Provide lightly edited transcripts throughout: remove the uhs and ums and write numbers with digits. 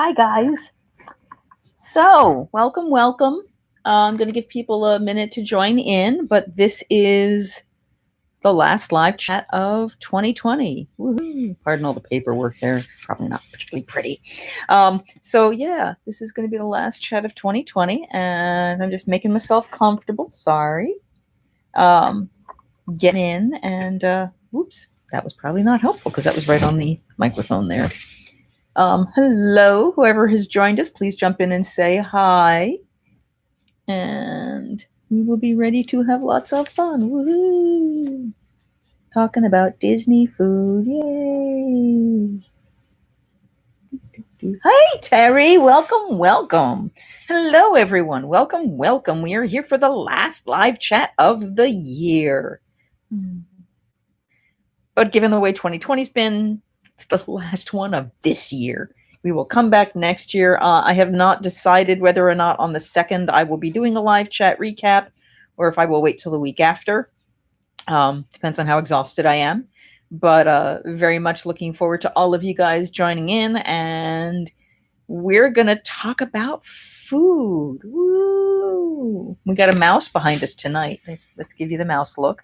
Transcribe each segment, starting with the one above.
Hi, guys. So, welcome. I'm going to give people a minute to join in, but this is the last live chat of 2020. Woohoo! Pardon all the paperwork there. It's probably not particularly pretty. So, this is going to be the last chat of 2020, and I'm just making myself comfortable. Sorry. Um, getting in, and whoops, that was probably not helpful because that was right on the microphone there. Hello, whoever has joined us, please jump in and say hi. And we will be ready to have lots of fun. Woohoo! Talking about Disney food. Yay! Hey, Terry. Welcome. Hello, everyone. Welcome. We are here for the last live chat of the year. But given the way 2020's been, it's the last one of this year. We will come back next year. I have not decided whether or not on the 2nd I will be doing a live chat recap or if I will wait till the week after. Depends on how exhausted I am. But very much looking forward to all of you guys joining in. And we're going to talk about food. Woo! We got a mouse behind us tonight. Let's give you the mouse look.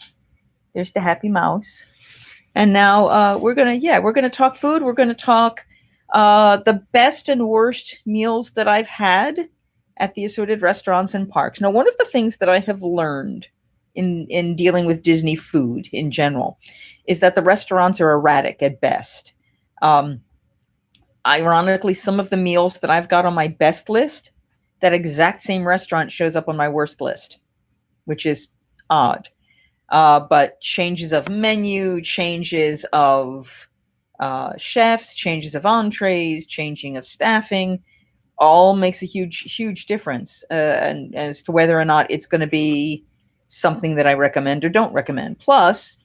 There's the happy mouse. And now we're gonna talk food. We're gonna talk the best and worst meals that I've had at the assorted restaurants and parks. Now, one of the things that I have learned in dealing with Disney food in general is that the restaurants are erratic at best. Ironically, some of the meals that I've got on my best list, that exact same restaurant shows up on my worst list, which is odd. But changes of menu, changes of chefs, changes of entrees, changing of staffing, all makes a huge difference and as to whether or not it's going to be something that I recommend or don't recommend. Plus,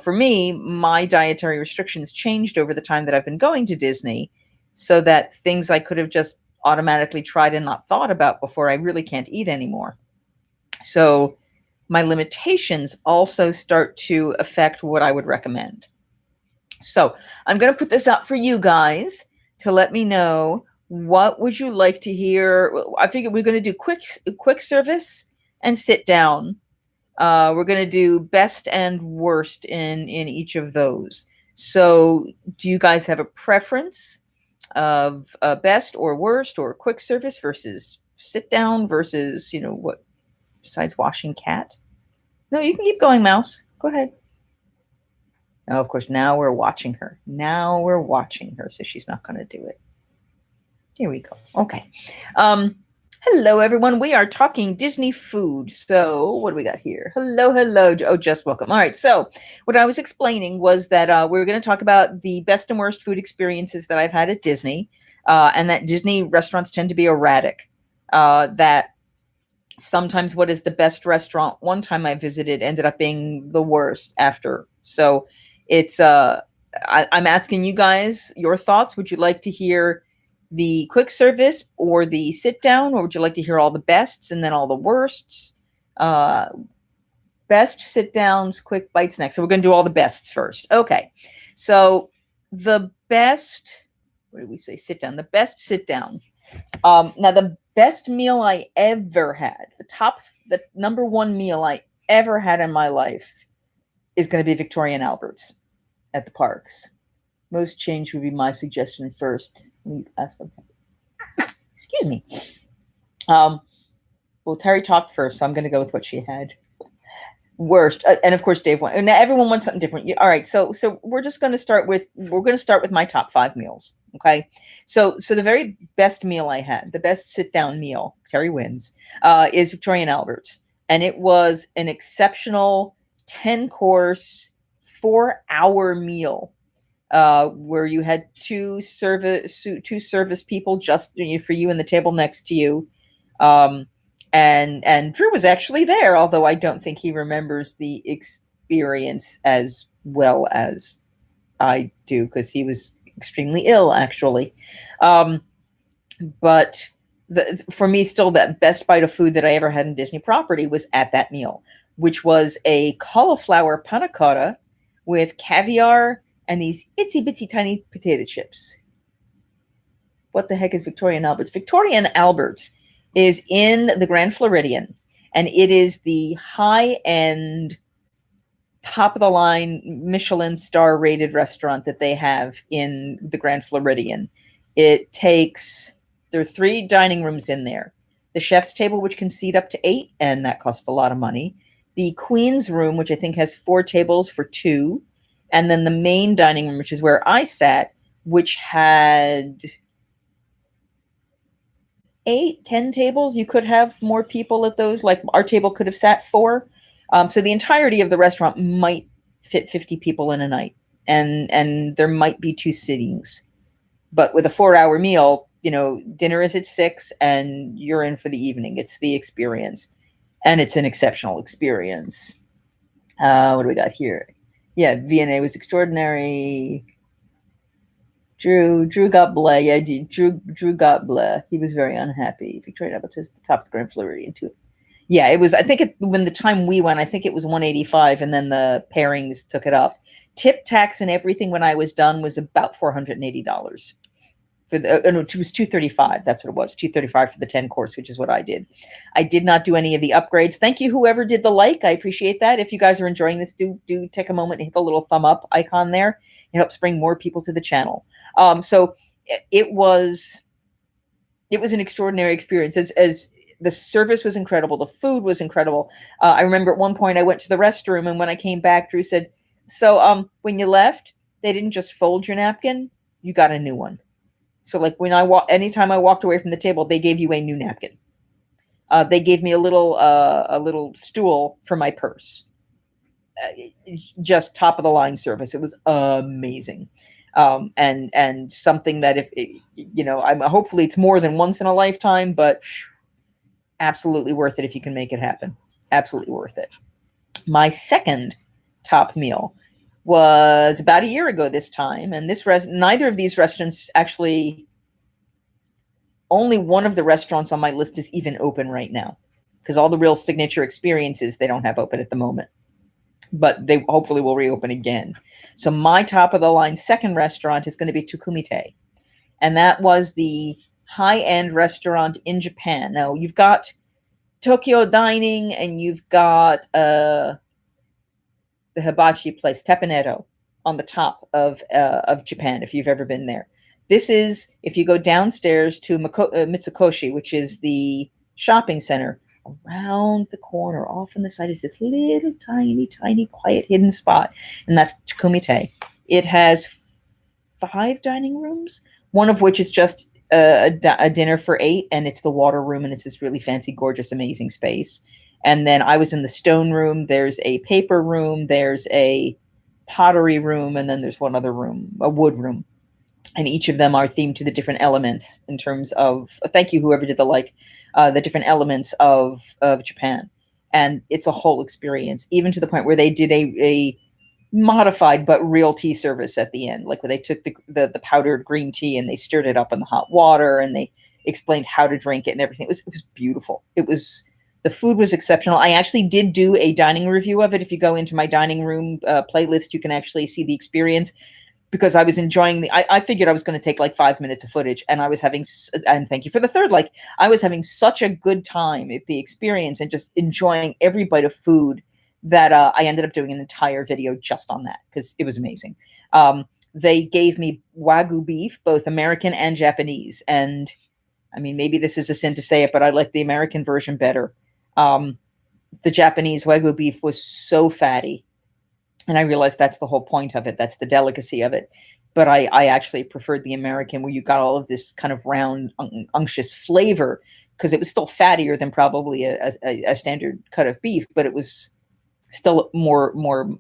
for me, my dietary restrictions changed over the time that I've been going to Disney, so that things I could have just automatically tried and not thought about before, I really can't eat anymore. So my limitations also start to affect what I would recommend. So I'm going to put this out for you guys to let me know, what would you like to hear? I figured we're going to do quick service and sit down. We're going to do best and worst in each of those. So do you guys have a preference of best or worst, or quick service versus sit down versus, what besides washing cat? No, you can keep going, mouse. Go ahead. Oh, of course, now we're watching her. So she's not going to do it. Here we go. Okay. Hello, everyone. We are talking Disney food. So what do we got here? Hello. Oh, just welcome. All right. So what I was explaining was that we're going to talk about the best and worst food experiences that I've had at Disney, and that Disney restaurants tend to be erratic. That sometimes what is the best restaurant one time I visited ended up being the worst after. So it's I'm asking you guys your thoughts. Would you like to hear the quick service or the sit down, or would you like to hear all the bests and then all the worsts? Best, sit downs, quick bites next. So we're going to do all the bests first. Okay. So the best, what did we say? Sit down. The best sit down. Now, the best meal I ever had, the number one meal I ever had in my life, is going to be Victoria and Albert's at the parks. Most change would be my suggestion first. Excuse me. Well, Terry talked first, so I'm going to go with what she had. Worst, and of course Dave wants, and everyone wants something different. All right, so we're going to start with my top 5 meals. Okay, so the very best meal I had, the best sit down meal, Terry wins, is Victoria and Albert's, and it was an exceptional 10-course 4-hour meal, where you had two service people just for you and the table next to you. And Drew was actually there, although I don't think he remembers the experience as well as I do, because he was extremely ill, actually. But for me, still, that best bite of food that I ever had in Disney property was at that meal, which was a cauliflower panna cotta with caviar and these itsy bitsy tiny potato chips. what the heck is Victoria and Alberts? Victoria and Alberts is in the Grand Floridian, and it is the high-end, top-of-the-line, Michelin star-rated restaurant that they have in the Grand Floridian. There are 3 dining rooms in there. The chef's table, which can seat up to 8, and that costs a lot of money. The Queen's room, which I think has 4 tables for 2. And then the main dining room, which is where I sat, which had 8, 10 tables. You could have more people at those. Like our table could have sat 4. So the entirety of the restaurant might fit 50 people in a night. And there might be 2 sittings. But with a 4-hour meal, dinner is at 6 and you're in for the evening. It's the experience. And it's an exceptional experience. What do we got here? Yeah, V&A was extraordinary. Drew got blah. Yeah, Drew got blah. He was very unhappy. Victoria Alberts is the top of the Grand Floridian too. Yeah, it was. I think when the time we went, I think it was $185, and then the pairings took it up. Tip, tax, and everything when I was done was about $480. It was $235. That's what it was. $235 for the 10 course, which is what I did. I did not do any of the upgrades. Thank you, whoever did the like. I appreciate that. If you guys are enjoying this, do take a moment and hit the little thumb up icon there. It helps bring more people to the channel. So it was an extraordinary experience. As the service was incredible, the food was incredible. I remember at one point I went to the restroom, and when I came back, Drew said, "So when you left, they didn't just fold your napkin; you got a new one." So like anytime I walked away from the table, they gave you a new napkin. They gave me a little stool for my purse. Just top of the line service. It was amazing. And something that hopefully it's more than once in a lifetime, but absolutely worth it if you can make it happen. Absolutely worth it. My second top meal was about a year ago this time, and neither of these restaurants actually, only one of the restaurants on my list is even open right now, because all the real signature experiences they don't have open at the moment, but they hopefully will reopen again. So my top of the line second restaurant is going to be Tukumite, and that was the high-end restaurant in Japan. Now you've got Tokyo dining, and you've got the hibachi place, Teppanyaki, on the top of Japan, if you've ever been there. This is, if you go downstairs to Mitsukoshi, which is the shopping center, around the corner, off on the side, is this little tiny, quiet, hidden spot, and that's Tukumite. It has 5 dining rooms, one of which is just a dinner for 8, and it's the water room, and it's this really fancy, gorgeous, amazing space. And then I was in the stone room. There's a paper room. There's a pottery room. And then there's one other room, a wood room. And each of them are themed to the different elements in terms of, thank you, whoever did the different elements of Japan. And it's a whole experience, even to the point where they did a modified but real tea service at the end, like where they took the powdered green tea and they stirred it up in the hot water, and they explained how to drink it and everything. It was beautiful. The food was exceptional. I actually did do a dining review of it. If you go into my dining room playlist, you can actually see the experience, because I was enjoying I figured I was going to take like 5 minutes of footage, and I was having, and thank you for the third, like I was having such a good time at the experience and just enjoying every bite of food that I ended up doing an entire video just on that, because it was amazing. They gave me Wagyu beef, both American and Japanese. And I mean, maybe this is a sin to say it, but I like the American version better. The Japanese Wagyu beef was so fatty, and I realized that's the whole point of it. That's the delicacy of it. But I actually preferred the American, where you got all of this kind of round, unctuous flavor, because it was still fattier than probably a standard cut of beef, but it was still more,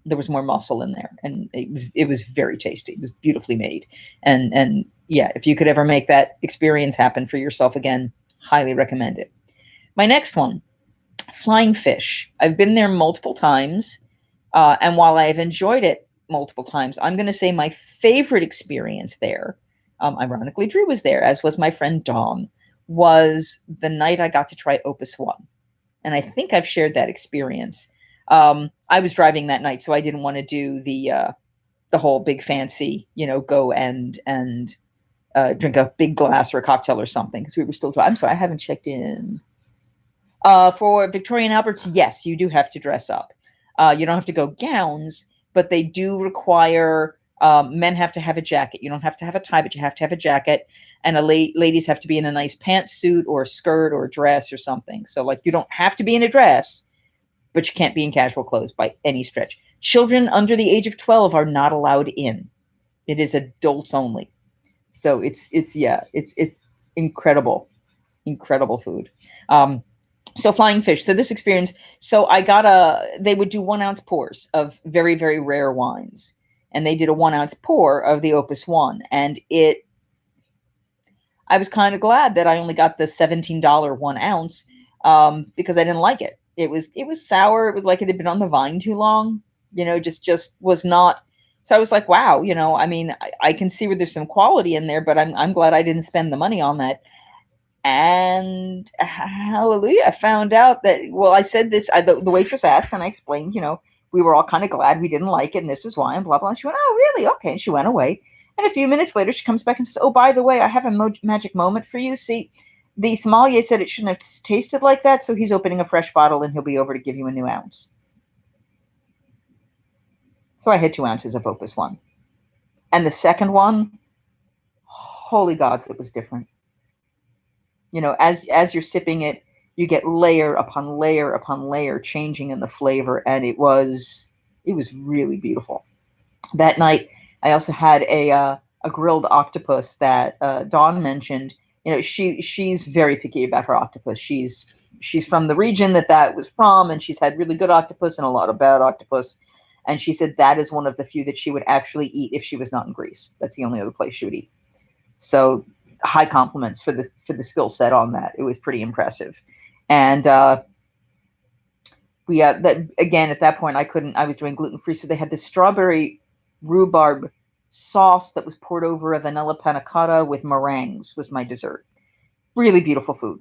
there was more muscle in there, and it was very tasty. It was beautifully made. And yeah, if you could ever make that experience happen for yourself again, highly recommend it. My next one, Flying Fish. I've been there multiple times, and while I've enjoyed it multiple times, I'm going to say my favorite experience there, ironically, Drew was there, as was my friend Dom, was the night I got to try Opus One. And I think I've shared that experience. I was driving that night, so I didn't want to do the whole big fancy, go and drink a big glass or a cocktail or something because we were still. I'm sorry, I haven't checked in. For Victorian Alberts, yes, you do have to dress up. You don't have to go gowns, but they do require men have to have a jacket. You don't have to have a tie, but you have to have a jacket. And ladies have to be in a nice pantsuit or a skirt or a dress or something. So, like, you don't have to be in a dress, but you can't be in casual clothes by any stretch. Children under the age of 12 are not allowed in. It is adults only. So it's incredible, incredible food. So flying fish. So this experience, so they would do 1 ounce pours of very, very rare wines. And they did a 1 ounce pour of the Opus One. And I was kind of glad that I only got the $17 1 ounce because I didn't like it. It was sour. It was like it had been on the vine too long, just was not. So I was like, wow, I mean, I can see where there's some quality in there, but I'm glad I didn't spend the money on that. And hallelujah, I found out that, well, I said this, the waitress asked and I explained, we were all kind of glad we didn't like it and this is why and blah, blah. And she went, oh, really? Okay. And she went away. And a few minutes later, she comes back and says, oh, by the way, I have a magic moment for you. See, the sommelier said it shouldn't have tasted like that, so he's opening a fresh bottle and he'll be over to give you a new ounce. So I had 2 ounces of Opus One. And the second one, holy gods, it was different. As you're sipping it, you get layer upon layer upon layer changing in the flavor, and it was really beautiful. That night, I also had a grilled octopus that Dawn mentioned. She's very picky about her octopus. She's from the region that was from, and she's had really good octopus and a lot of bad octopus. And she said that is one of the few that she would actually eat if she was not in Greece. That's the only other place she would eat. So high compliments for the skill set on that. It was pretty impressive. And we that again at that point I was doing gluten free, so they had this strawberry rhubarb sauce that was poured over a vanilla panna cotta with meringues was my dessert. Really beautiful food.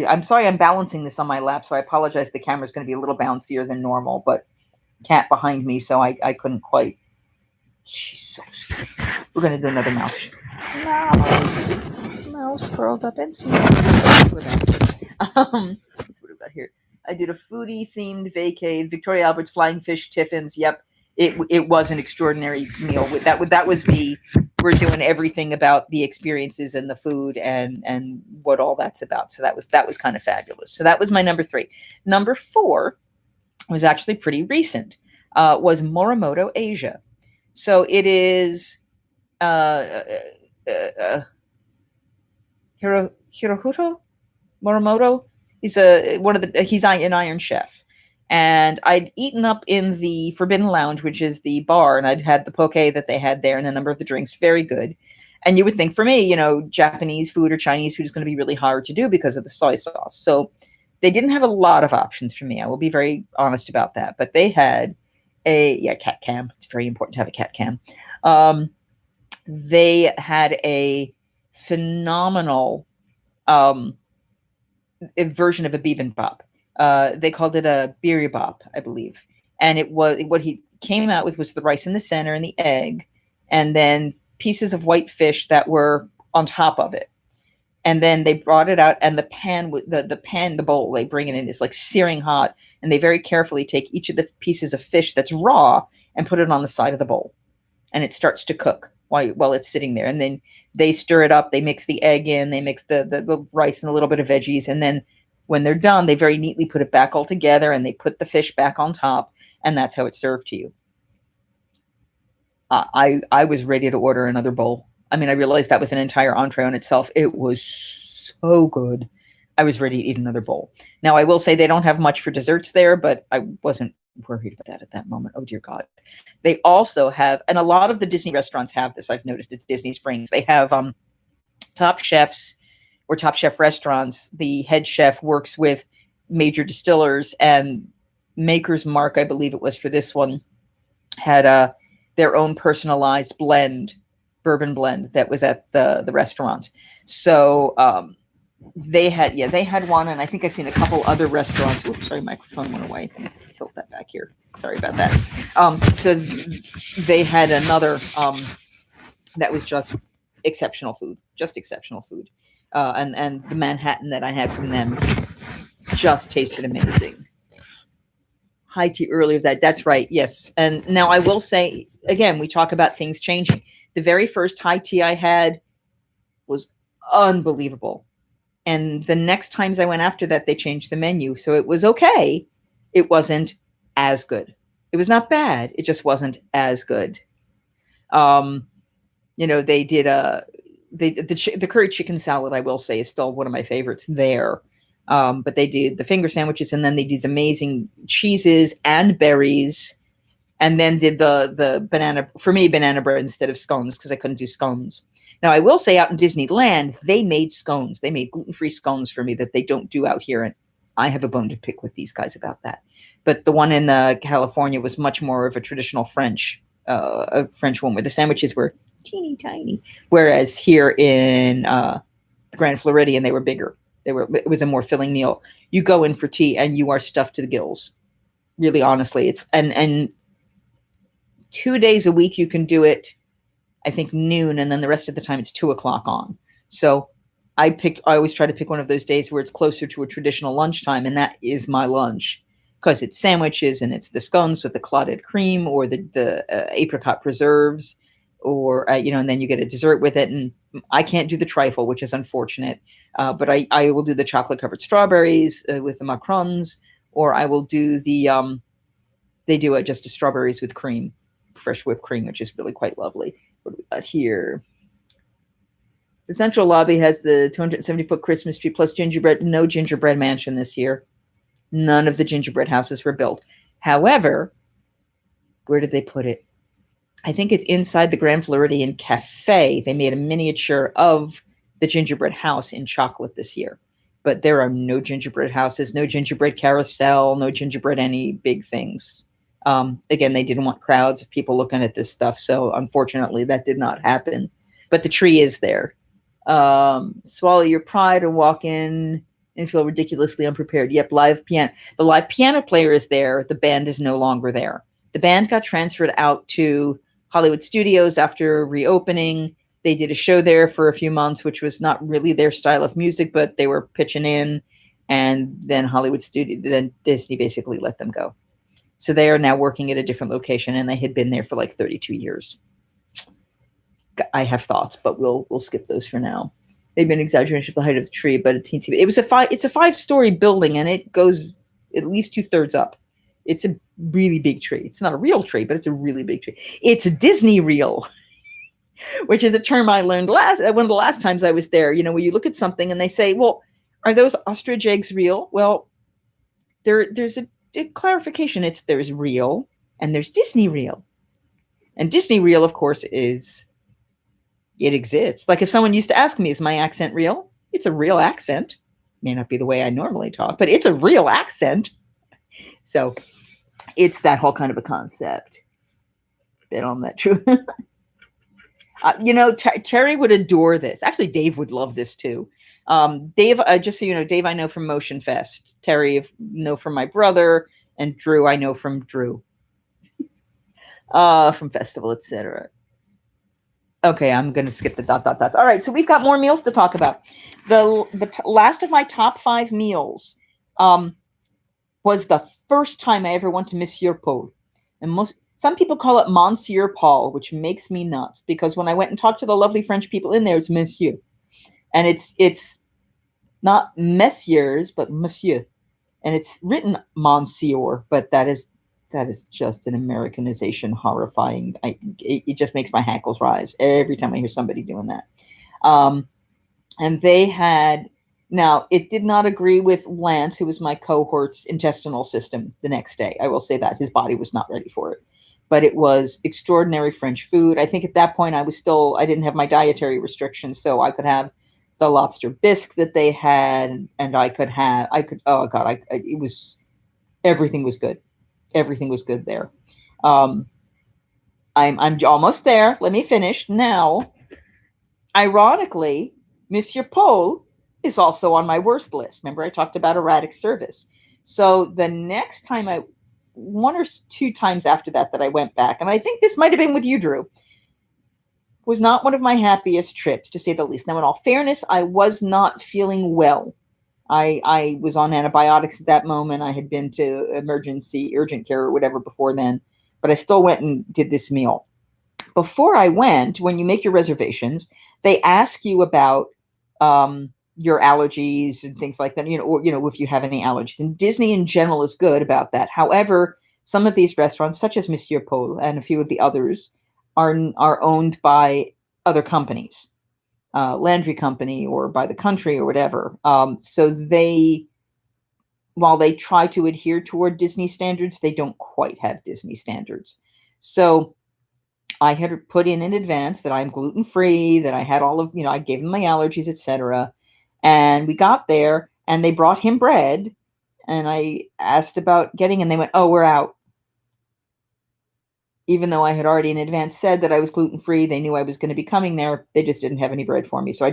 I'm sorry I'm balancing this on my lap, so I apologize. The camera's going to be a little bouncier than normal, but cat behind me, so I couldn't quite. Jesus. We're going to do another mouse. Mouse curled up and sleep. That's what we've got here. I did a foodie themed vacay, Victoria Albert's Flying Fish Tiffins. Yep. It was an extraordinary meal. That was me. We're doing everything about the experiences and the food and what all that's about. So that was kind of fabulous. So that was my number 3. Number 4 was actually pretty recent. Was Morimoto, Asia. So it is Hirohito Morimoto. He's an Iron Chef. And I'd eaten up in the Forbidden Lounge, which is the bar, and I'd had the poke that they had there and a number of the drinks, very good. And you would think for me, Japanese food or Chinese food is going to be really hard to do because of the soy sauce. So they didn't have a lot of options for me. I will be very honest about that. But they had cat cam. It's very important to have a cat cam. They had a phenomenal a version of a bibimbap. They called it a biribap, I believe. And it was what he came out with was the rice in the center and the egg, and then pieces of white fish that were on top of it. And then they brought it out, and the bowl they bring it in is like searing hot, and they very carefully take each of the pieces of fish that's raw and put it on the side of the bowl, and it starts to cook while it's sitting there. And then they stir it up, they mix the egg in, they mix the rice and a little bit of veggies, and then when they're done, they very neatly put it back all together, and they put the fish back on top, and that's how it's served to you. I was ready to order another bowl. I mean, I realized that was an entire entree on itself. It was so good. I was ready to eat another bowl. Now, I will say they don't have much for desserts there, but I wasn't worried about that at that moment. Oh, dear God. They also have, and a lot of the Disney restaurants have this, I've noticed at Disney Springs, they have Top Chefs or Top Chef restaurants. The head chef works with major distillers, and Maker's Mark, I believe it was for this one, had their own personalized bourbon blend that was at the restaurant. So they had one, and I think I've seen a couple other restaurants. Oops, sorry, microphone went away. Tilt that back here. Sorry about that. So they had another that was just exceptional food, just exceptional food. And the Manhattan that I had from them just tasted amazing. High tea earlier that's right. Yes. And now I will say again, we talk about things changing. The very first high tea I had was unbelievable. And the next times I went after that, they changed the menu. So it was okay. It wasn't as good. It was not bad. It just wasn't as good. Um, they did the curry chicken salad, I will say, is still one of my favorites there. But they did the finger sandwiches, and then they did these amazing cheeses and berries, and then did the banana bread instead of scones because I couldn't do scones. Now I will say, out in Disneyland, they made scones. They made gluten-free scones for me that they don't do out here, and I have a bone to pick with these guys about that. But the one in California was much more of a traditional French one where the sandwiches were teeny tiny, whereas here in the Grand Floridian they were bigger. It was a more filling meal. You go in for tea and you are stuffed to the gills. Really, honestly, it's and 2 days a week you can do it. I think noon, and then the rest of the time it's 2:00 on. So I always try to pick one of those days where it's closer to a traditional lunchtime, and that is my lunch because it's sandwiches and it's the scones with the clotted cream or the apricot preserves, or and then you get a dessert with it. And I can't do the trifle, which is unfortunate, but I will do the chocolate covered strawberries with the macarons, or I will do they do it just strawberries with cream, fresh whipped cream, which is really quite lovely. What do we got here? The central lobby has the 270-foot Christmas tree plus gingerbread. No gingerbread mansion this year. None of the gingerbread houses were built. However, where did they put it? I think it's inside the Grand Floridian Cafe. They made a miniature of the gingerbread house in chocolate this year. But there are no gingerbread houses, no gingerbread carousel, no gingerbread any big things. Again, they didn't want crowds of people looking at this stuff. So unfortunately, that did not happen. But the tree is there. Swallow your pride and walk in and feel ridiculously unprepared. Yep, live piano. The live piano player is there. The band is no longer there. The band got transferred out to Hollywood Studios after reopening. They did a show there for a few months, which was not really their style of music, but they were pitching in. And then then Disney basically let them go. So they are now working at a different location, and they had been there for like 32 years. I have thoughts, but we'll skip those for now. They've been exaggeration of the height of the tree, but it's a 5-story building, and it goes at least 2/3 up. It's a really big tree. It's not a real tree, but it's a really big tree. It's Disney real, which is a term I learned one of the last times I was there. Where you look at something and they say, "Well, are those ostrich eggs real?" Well, there's a clarification. There's real and there's Disney real, and Disney real, of course, it exists. Like if someone used to ask me, "Is my accent real?" It's a real accent. May not be the way I normally talk, but it's a real accent. So it's that whole kind of a concept. Bet on that true. Terry would adore this. Actually, Dave would love this too. Dave, just so you know, Dave I know from Motion Fest. Terry I know from my brother, and Drew I know from Drew. From Festival, etc. Okay, I'm going to skip the ... All right, so we've got more meals to talk about. The last of my top 5 meals was the first time I ever went to Monsieur Paul. And some people call it Monsieur Paul, which makes me nuts, because when I went and talked to the lovely French people in there, it's Monsieur. And it's not Messieurs, but Monsieur. And it's written Monsieur, but that is just an Americanization, horrifying. It just makes my hackles rise every time I hear somebody doing that. And they had, now it did not agree with Lance, who was my cohort's intestinal system the next day. I will say that his body was not ready for it, but it was extraordinary French food. I think at that point I didn't have my dietary restrictions, so I could have the lobster bisque that they had, and everything was good. Everything was good there. I'm almost there. Let me finish now. Ironically, Monsieur Paul is also on my worst list. Remember, I talked about erratic service. So the next time one or two times after that I went back, and I think this might have been with you, Drew. was not one of my happiest trips, to say the least. Now, in all fairness, I was not feeling well. I was on antibiotics at that moment. I had been to emergency urgent care or whatever before then, but I still went and did this meal. Before I went, when you make your reservations, they ask you about your allergies and things like that, or if you have any allergies. And Disney in general is good about that. However, some of these restaurants, such as Monsieur Paul and a few of the others, are owned by other companies, Landry Company or by the country or whatever. So while they try to adhere toward Disney standards, they don't quite have Disney standards. So I had put in advance that I'm gluten free, that I had all of, I gave them my allergies, etc. And we got there and they brought him bread. And I asked about getting, and they went, "Oh, we're out." Even though I had already in advance said that I was gluten free, they knew I was going to be coming there. They just didn't have any bread for me. So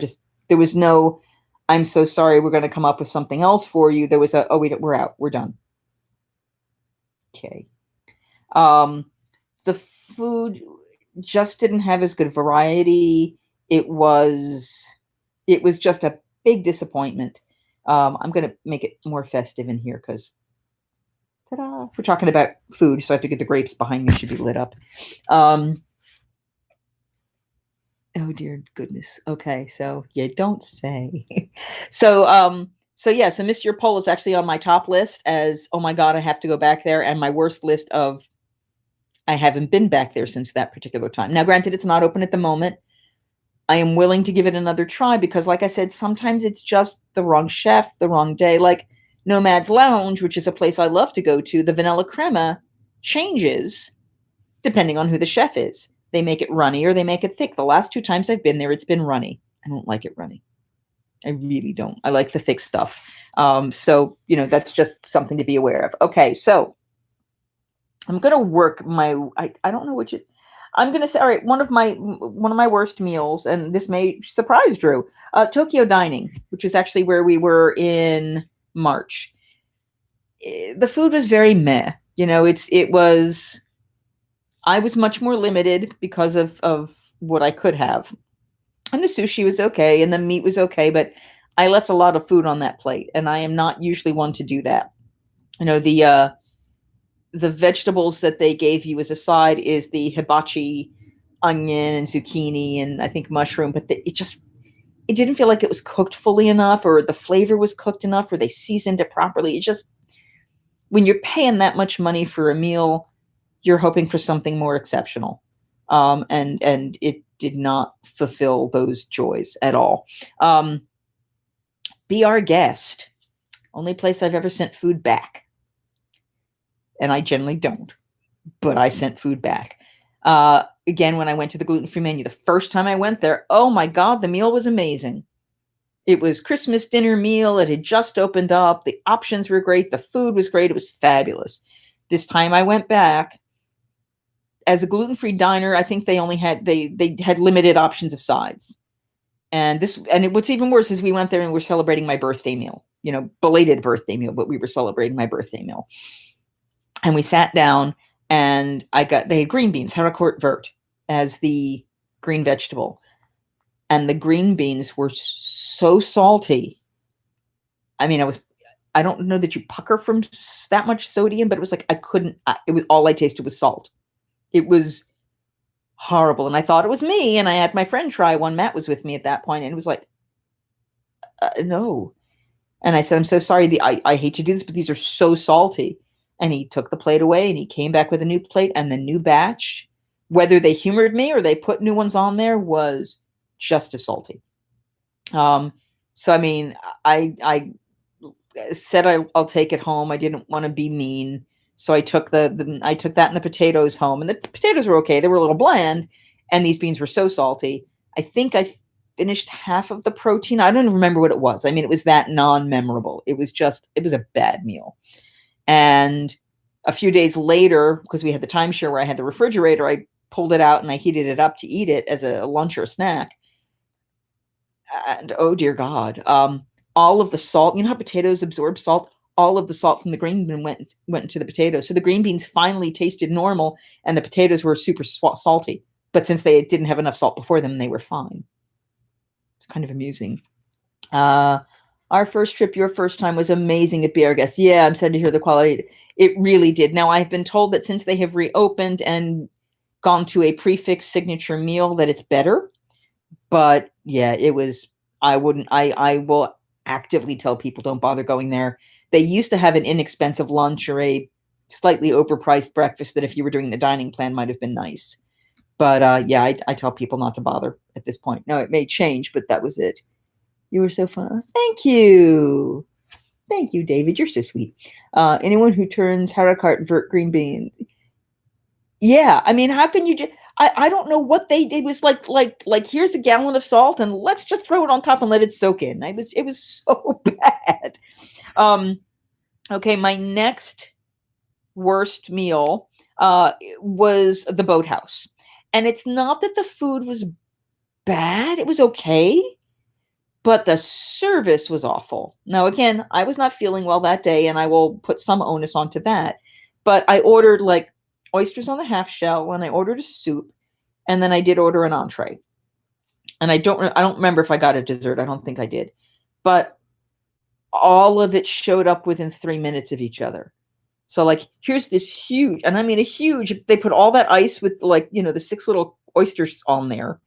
there was no, "I'm so sorry, we're going to come up with something else for you." There was "Oh, we're out. We're done." Okay. The food just didn't have as good variety. It was just a big disappointment. I'm going to make it more festive in here because we're talking about food, so I figured the grapes behind me should be lit up. Oh dear goodness. Okay, so you don't say. So Mr. Pole is actually on my top list as, oh my God, I have to go back there, and my worst list of, I haven't been back there since that particular time. Now, granted, it's not open at the moment. I am willing to give it another try because, like I said, sometimes it's just the wrong chef, the wrong day. Like Nomad's Lounge, which is a place I love to go to, the vanilla crema changes depending on who the chef is. They make it runny or they make it thick. The last 2 times I've been there, it's been runny. I don't like it runny. I really don't. I like the thick stuff. So that's just something to be aware of. Okay, so I'm going to work I don't know which is, I'm going to say, all right, one of my worst meals, and this may surprise Drew, Tokyo Dining, which is actually where we were in March. The food was very meh. I was much more limited because of what I could have. And the sushi was okay and the meat was okay, but I left a lot of food on that plate, and I am not usually one to do that. The vegetables that they gave you as a side is the hibachi onion and zucchini and I think mushroom, but it didn't feel like it was cooked fully enough, or the flavor was cooked enough, or they seasoned it properly. It just, when you're paying that much money for a meal, you're hoping for something more exceptional. And it did not fulfill those joys at all. Be Our Guest, only place I've ever sent food back. And I generally don't, but I sent food back. Again, when I went to the gluten-free menu, the first time I went there, oh my God, the meal was amazing. It was Christmas dinner meal. It had just opened up. The options were great. The food was great. It was fabulous. This time I went back as a gluten-free diner. I think they had limited options of sides. And what's even worse is we went there and we're celebrating my birthday meal, belated birthday meal, but we were celebrating my birthday meal. And we sat down and they had green beans, haricot vert, as the green vegetable. And the green beans were so salty. I mean, I don't know that you pucker from that much sodium, but it was like, it was all I tasted was salt. It was horrible. And I thought it was me. And I had my friend try one. Matt was with me at that point, and it was like, no. And I said, "I'm so sorry. I hate to do this, but these are so salty." And he took the plate away and he came back with a new plate, and the new batch, whether they humored me or they put new ones on there, was just as salty. So, I mean, I said I'll take it home. I didn't want to be mean. So I took I took that and the potatoes home, and the potatoes were okay. They were a little bland, and these beans were so salty. I think I finished half of the protein. I don't even remember what it was. I mean, it was that non-memorable. It was a bad meal. And a few days later, because we had the timeshare where I had the refrigerator, I pulled it out and I heated it up to eat it as a lunch or a snack. And oh dear God, all of the salt, how potatoes absorb salt? All of the salt from the green bean went into the potatoes. So the green beans finally tasted normal, and the potatoes were super salty. But since they didn't have enough salt before them, they were fine. It's kind of amusing. Our first trip, your first time, was amazing at Biergess. Yeah, I'm sad to hear the quality. It really did. Now, I've been told that since they have reopened and gone to a prefix signature meal, that it's better. But yeah, it was, I will actively tell people don't bother going there. They used to have an inexpensive lunch or a slightly overpriced breakfast that if you were doing the dining plan might have been nice. But yeah, I tell people not to bother at this point. Now, it may change, but that was it. You were so fun. Thank you. Thank you, David. You're so sweet. Anyone who turns haricot vert green beans. Yeah, I mean, how can you just? I don't know what they did. It was like here's a gallon of salt and let's just throw it on top and let it soak in. It was so bad. Okay, my next worst meal was the Boathouse, and it's not that the food was bad; it was okay. But the service was awful. Now, again, I was not feeling well that day, and I will put some onus onto that. But I ordered like oysters on the half shell, and I ordered a soup, and then I did order an entree. And I don't remember if I got a dessert. I don't think I did. But all of it showed up within 3 minutes of each other. So like, here's this huge, and I mean a huge, they put all that ice with like, the 6 little oysters on there.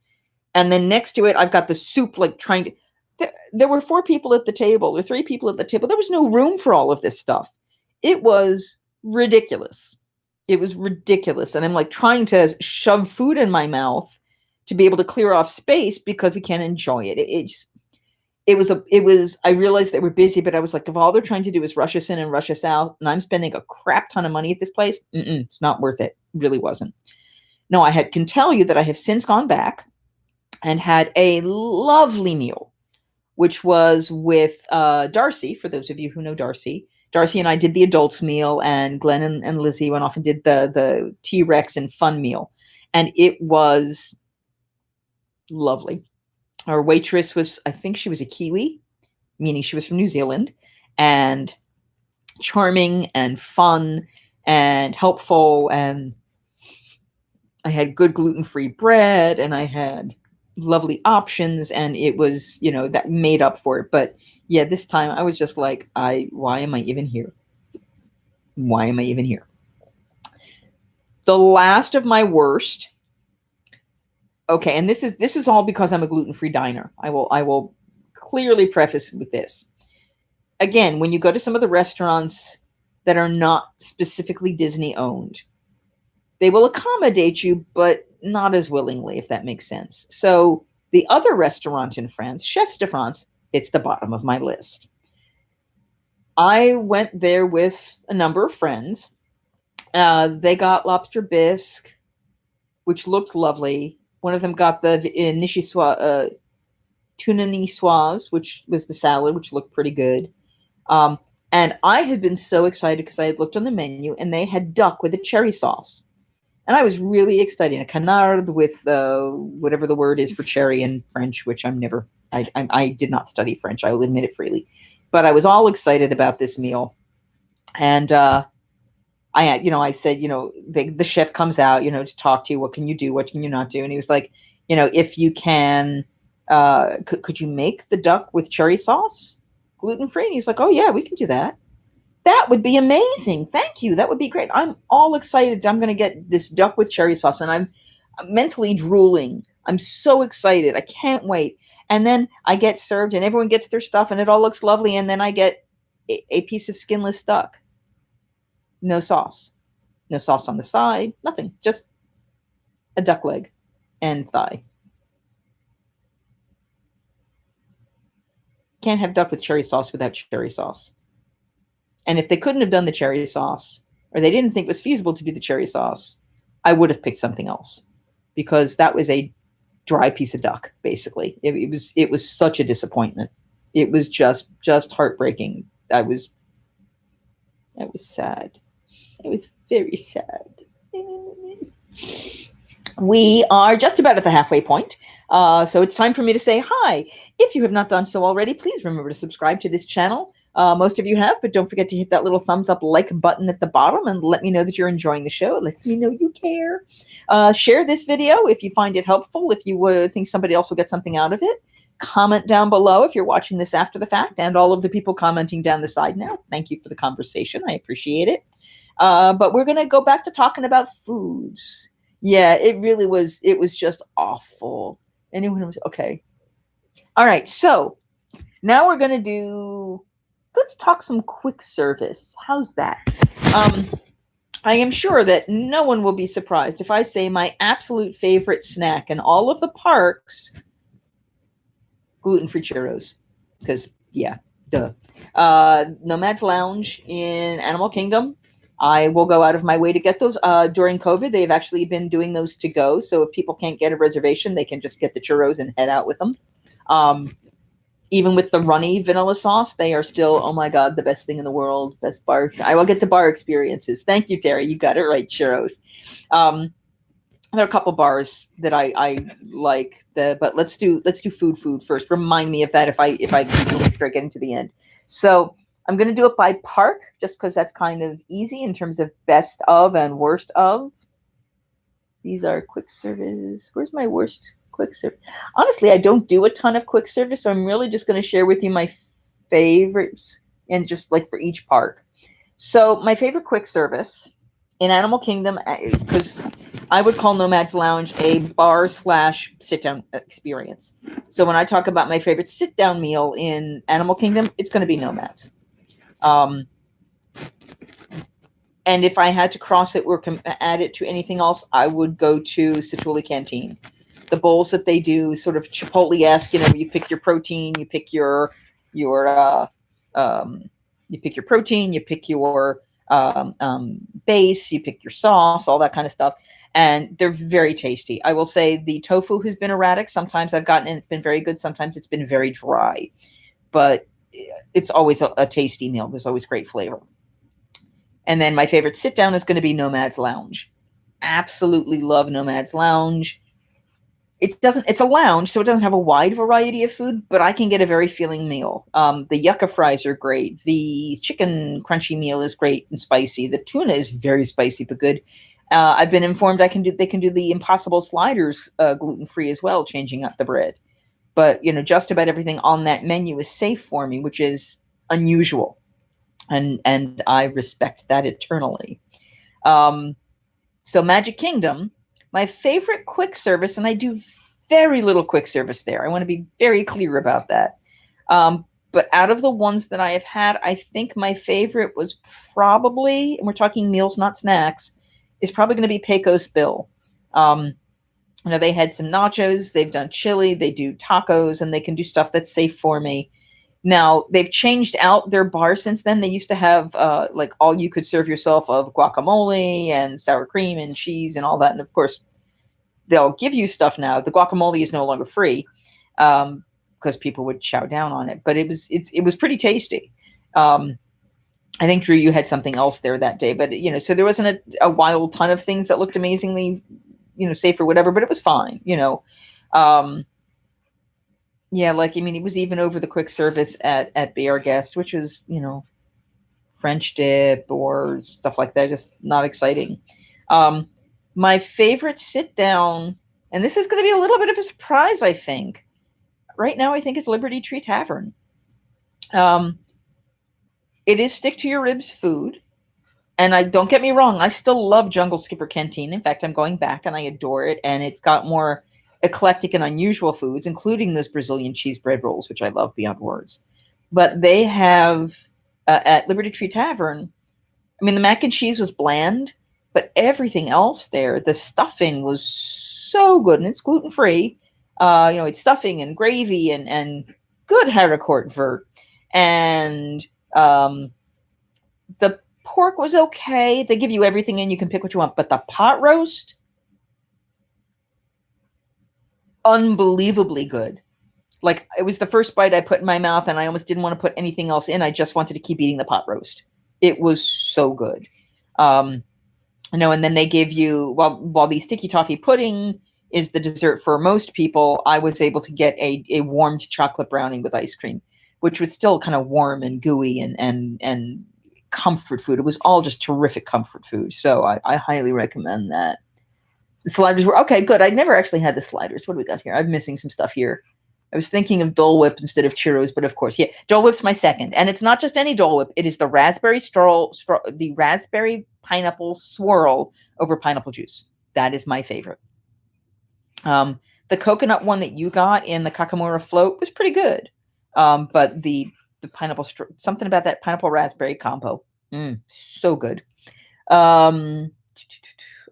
And then next to it, I've got the soup, like trying to, there were 4 people at the table or 3 people at the table. There was no room for all of this stuff. It was ridiculous. It was ridiculous. And I'm like trying to shove food in my mouth to be able to clear off space because we can't enjoy it. I realized they were busy, but I was like, if all they're trying to do is rush us in and rush us out, and I'm spending a crap ton of money at this place, it's not worth it. It really wasn't. No, can tell you that I have since gone back and had a lovely meal, which was with Darcy, for those of you who know Darcy. Darcy and I did the adults meal, and Glenn and Lizzie went off and did the T-Rex and fun meal. And it was lovely. Our waitress was, I think she was a Kiwi, meaning she was from New Zealand, and charming and fun and helpful. And I had good gluten-free bread, and I had lovely options, and it was, that made up for it. But yeah, this time I was just like, why am I even here? Why am I even here? The last of my worst. Okay, and this is all because I'm a gluten-free diner. I will clearly preface with this. Again, when you go to some of the restaurants that are not specifically Disney owned, they will accommodate you, but not as willingly, if that makes sense. So the other restaurant in France, Chefs de France, it's the bottom of my list. I went there with a number of friends. They got lobster bisque, which looked lovely. One of them got the tuna niçoise, which was the salad, which looked pretty good. And I had been so excited because I had looked on the menu and they had duck with a cherry sauce. And I was really excited. A canard with whatever the word is for cherry in French, which I did not study French. I will admit it freely. But I was all excited about this meal. And I said, the chef comes out, to talk to you. What can you do? What can you not do? And he was like, if you can, could you make the duck with cherry sauce gluten-free? And he's like, oh yeah, we can do that. That would be amazing. Thank you. That would be great. I'm all excited. I'm going to get this duck with cherry sauce, and I'm mentally drooling. I'm so excited. I can't wait. And then I get served, and everyone gets their stuff, and it all looks lovely. And then I get a piece of skinless duck. No sauce. No sauce on the side. Nothing. Just a duck leg and thigh. Can't have duck with cherry sauce without cherry sauce. And if they couldn't have done the cherry sauce, or they didn't think it was feasible to do the cherry sauce, I would have picked something else, because that was a dry piece of duck, basically. It was such a disappointment. It was just heartbreaking. I was sad. I was very sad. We are just about at the halfway point. So it's time for me to say hi. If you have not done so already, please remember to subscribe to this channel. Most of you have, but don't forget to hit that little thumbs up like button at the bottom and let me know that you're enjoying the show. It lets me know you care. Share this video if you find it helpful, if you think somebody else will get something out of it. Comment down below if you're watching this after the fact, and all of the people commenting down the side now. Thank you for the conversation. I appreciate it. But we're going to go back to talking about foods. Yeah, it was just awful. Anyone was okay. All right, so now we're going to let's talk some quick service. How's that? I am sure that no one will be surprised if I say my absolute favorite snack in all of the parks, gluten-free churros. Because, yeah, duh. Nomad's Lounge in Animal Kingdom. I will go out of my way to get those. During COVID, they've actually been doing those to go. So if people can't get a reservation, they can just get the churros and head out with them. Even with the runny vanilla sauce, they are still, oh my God, the best thing in the world. Best bar. I will get the bar experiences. Thank you, Terry. You got it right, churros. There are a couple bars that I like, but let's do food first. Remind me of that if I start getting to the end. So I'm going to do it by park, just because that's kind of easy in terms of best of and worst of. These are quick service. Where's my worst quick service? Honestly, I don't do a ton of quick service, so I'm really just going to share with you my favorites and just like for each park. So my favorite quick service in Animal Kingdom, because I would call Nomad's Lounge a bar / sit-down experience. So when I talk about my favorite sit-down meal in Animal Kingdom, it's going to be Nomad's. And if I had to cross it or add it to anything else, I would go to Satuli Canteen. The bowls that they do, sort of Chipotle-esque, you pick your protein, you pick your protein, you pick your base, you pick your sauce, all that kind of stuff. And they're very tasty. I will say the tofu has been erratic. Sometimes I've gotten it, it's been very good. Sometimes it's been very dry. But it's always a tasty meal. There's always great flavor. And then my favorite sit down is going to be Nomad's Lounge. Absolutely love Nomad's Lounge. It's a lounge, so it doesn't have a wide variety of food, but I can get a very filling meal. The yucca fries are great. The chicken crunchy meal is great and spicy. The tuna is very spicy but good. I've been informed they can do the Impossible Sliders gluten-free as well, changing up the bread. But just about everything on that menu is safe for me, which is unusual. And I respect that eternally. So Magic Kingdom, my favorite quick service, and I do very little quick service there. I want to be very clear about that. But out of the ones that I have had, I think my favorite was probably, and we're talking meals, not snacks, is probably going to be Pecos Bill. They had some nachos, they've done chili, they do tacos, and they can do stuff that's safe for me. Now, they've changed out their bar since then. They used to have all you could serve yourself of guacamole and sour cream and cheese and all that. And of course, they'll give you stuff now. The guacamole is no longer free because people would chow down on it. But it was pretty tasty. I think, Drew, you had something else there that day. But, so there wasn't a wild ton of things that looked amazingly, safe or whatever. But it was fine, Yeah, it was even over the quick service at Be Our Guest, which was, French dip or stuff like that. Just not exciting. My favorite sit down, and this is going to be a little bit of a surprise, I think. Right now, I think it's Liberty Tree Tavern. It is stick to your ribs food. And don't get me wrong, I still love Jungle Skipper Canteen. In fact, I'm going back and I adore it. And it's got more eclectic and unusual foods, including those Brazilian cheese bread rolls, which I love beyond words. But they have at Liberty Tree Tavern, the mac and cheese was bland, but everything else there, the stuffing was so good, and it's gluten free. It's stuffing and gravy and good haricot vert, and the pork was okay. They give you everything, and you can pick what you want. But the pot roast, unbelievably good. It was the first bite I put in my mouth and I almost didn't want to put anything else in. I just wanted to keep eating the pot roast. It was so good. And then they give you, while the sticky toffee pudding is the dessert for most people, I was able to get a warmed chocolate brownie with ice cream. which was still kind of warm and gooey and comfort food. It was all just terrific comfort food. So I highly recommend that. The sliders were okay, good. I never actually had the sliders. What do we got here? I'm missing some stuff here. I was thinking of Dole Whip instead of churros, but of course, yeah, Dole Whip's my second, and it's not just any Dole Whip. It is the raspberry the raspberry pineapple swirl over pineapple juice. That is my favorite. The coconut one that you got in the Kakamura float was pretty good, but the pineapple something about that pineapple raspberry combo, so good.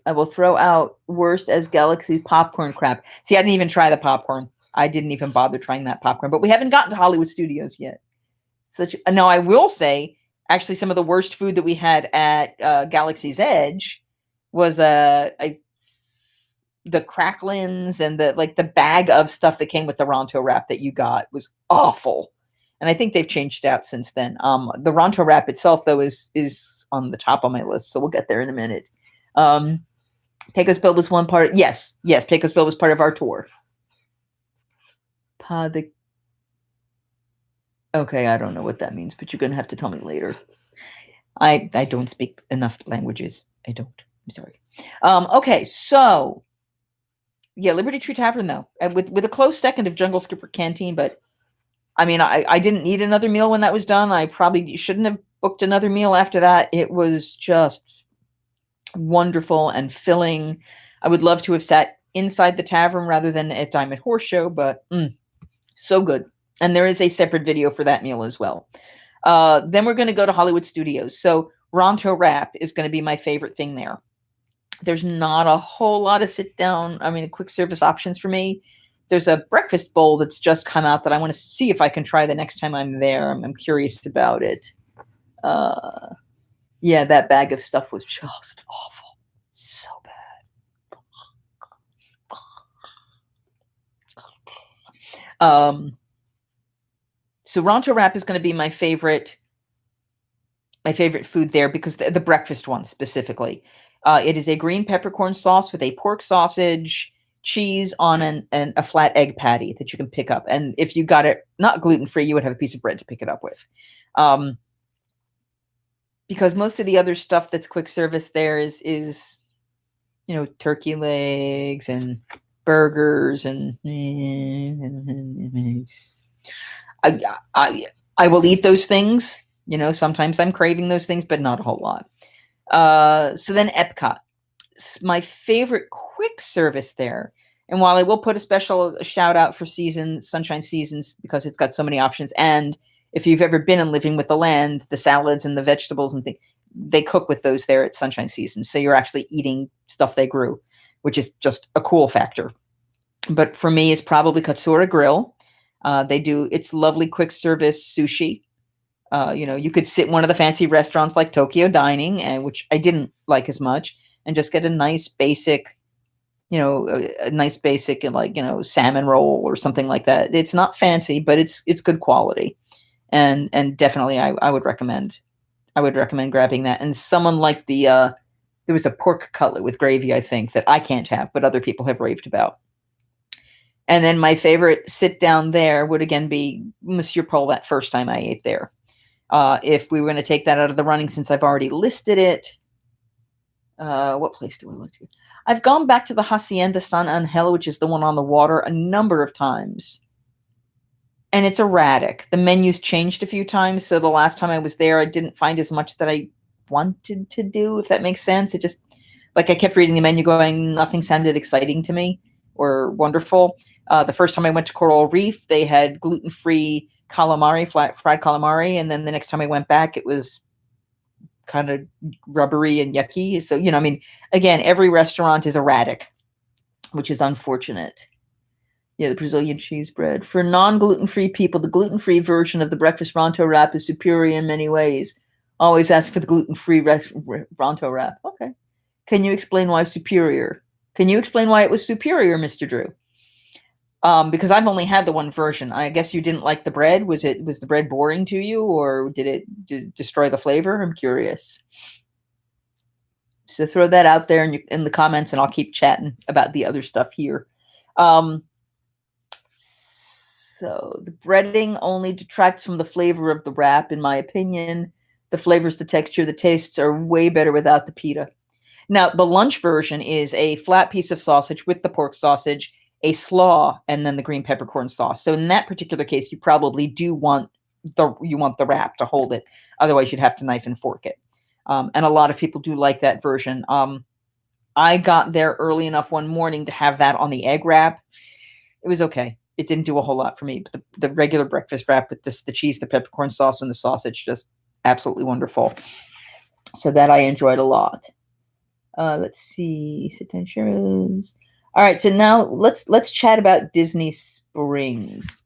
I will throw out worst as Galaxy's popcorn crap. See, I didn't even try the popcorn. I didn't even bother trying that popcorn, but we haven't gotten to Hollywood Studios yet. No, I will say, actually, some of the worst food that we had at Galaxy's Edge was the cracklins and the bag of stuff that came with the Ronto wrap that you got was awful. And I think they've changed out since then. The Ronto wrap itself, though, is on the top of my list, so we'll get there in a minute. Pecos Bill was one part. Yes, Pecos Bill was part of our tour. Okay, I don't know what that means, but you're going to have to tell me later. I don't speak enough languages. I don't. I'm sorry. Okay, so yeah, Liberty Tree Tavern though, with a close second of Jungle Skipper Canteen, but I mean, I didn't need another meal when that was done. I probably shouldn't have booked another meal after that. It was just wonderful and filling. I would love to have sat inside the tavern rather than at Diamond Horse Show, but so good. And there is a separate video for that meal as well. Then we're going to go to Hollywood Studios. So Ronto wrap is going to be my favorite thing there. There's not a whole lot of quick service options for me. There's a breakfast bowl that's just come out that I want to see if I can try the next time I'm there. I'm curious about it. Yeah, that bag of stuff was just awful. So bad. So Ronto wrap is going to be my favorite food there because the breakfast one specifically. It is a green peppercorn sauce with a pork sausage, cheese on a flat egg patty that you can pick up. And if you got it not gluten-free, you would have a piece of bread to pick it up with. Because most of the other stuff that's quick service there is turkey legs and burgers and I will eat those things. Sometimes I'm craving those things, but not a whole lot. So then Epcot, my favorite quick service there. And while I will put a special shout out for Sunshine Seasons, because it's got so many options. And if you've ever been in Living with the Land, the salads and the vegetables and things, they cook with those there at Sunshine Seasons. So you're actually eating stuff they grew, which is just a cool factor. But for me, it's probably Katsura Grill. It's lovely quick service sushi. You could sit in one of the fancy restaurants like Tokyo Dining, and which I didn't like as much, and just get a nice basic, salmon roll or something like that. It's not fancy, but it's good quality, and definitely I would recommend grabbing that. And someone like there was a pork cutlet with gravy, I think, that I can't have, but other people have raved about. And then my favorite sit down there would again be Monsieur Paul that first time I ate there. If we were going to take that out of the running, since I've already listed it, what place do I look to? I've gone back to the Hacienda San Angel, which is the one on the water, a number of times. And it's erratic. The menu's changed a few times. So the last time I was there, I didn't find as much that I wanted to do, if that makes sense. It just, I kept reading the menu going, nothing sounded exciting to me or wonderful. The first time I went to Coral Reef, they had gluten-free calamari, fried calamari. And then the next time I went back, it was kind of rubbery and yucky. So, again, every restaurant is erratic, which is unfortunate. Yeah, the Brazilian cheese bread. For non-gluten-free people, the gluten-free version of the breakfast Ronto wrap is superior in many ways. Always ask for the gluten-free Ronto wrap. Okay. Can you explain why superior? Can you explain why it was superior, Mr. Drew? Because I've only had the one version. I guess you didn't like the bread. Was the bread boring to you, or did it destroy the flavor? I'm curious. So throw that out there in the comments, and I'll keep chatting about the other stuff here. So the breading only detracts from the flavor of the wrap, in my opinion. The flavors, the texture, the tastes are way better without the pita. Now, the lunch version is a flat piece of sausage with the pork sausage, a slaw, and then the green peppercorn sauce. So in that particular case, you probably do want the wrap to hold it. Otherwise, you'd have to knife and fork it. And a lot of people do like that version. I got there early enough one morning to have that on the egg wrap. It was okay. It didn't do a whole lot for me. But the regular breakfast wrap with the cheese, the peppercorn sauce, and the sausage, just absolutely wonderful. So that I enjoyed a lot. Let's see. All right, so now let's chat about Disney Springs.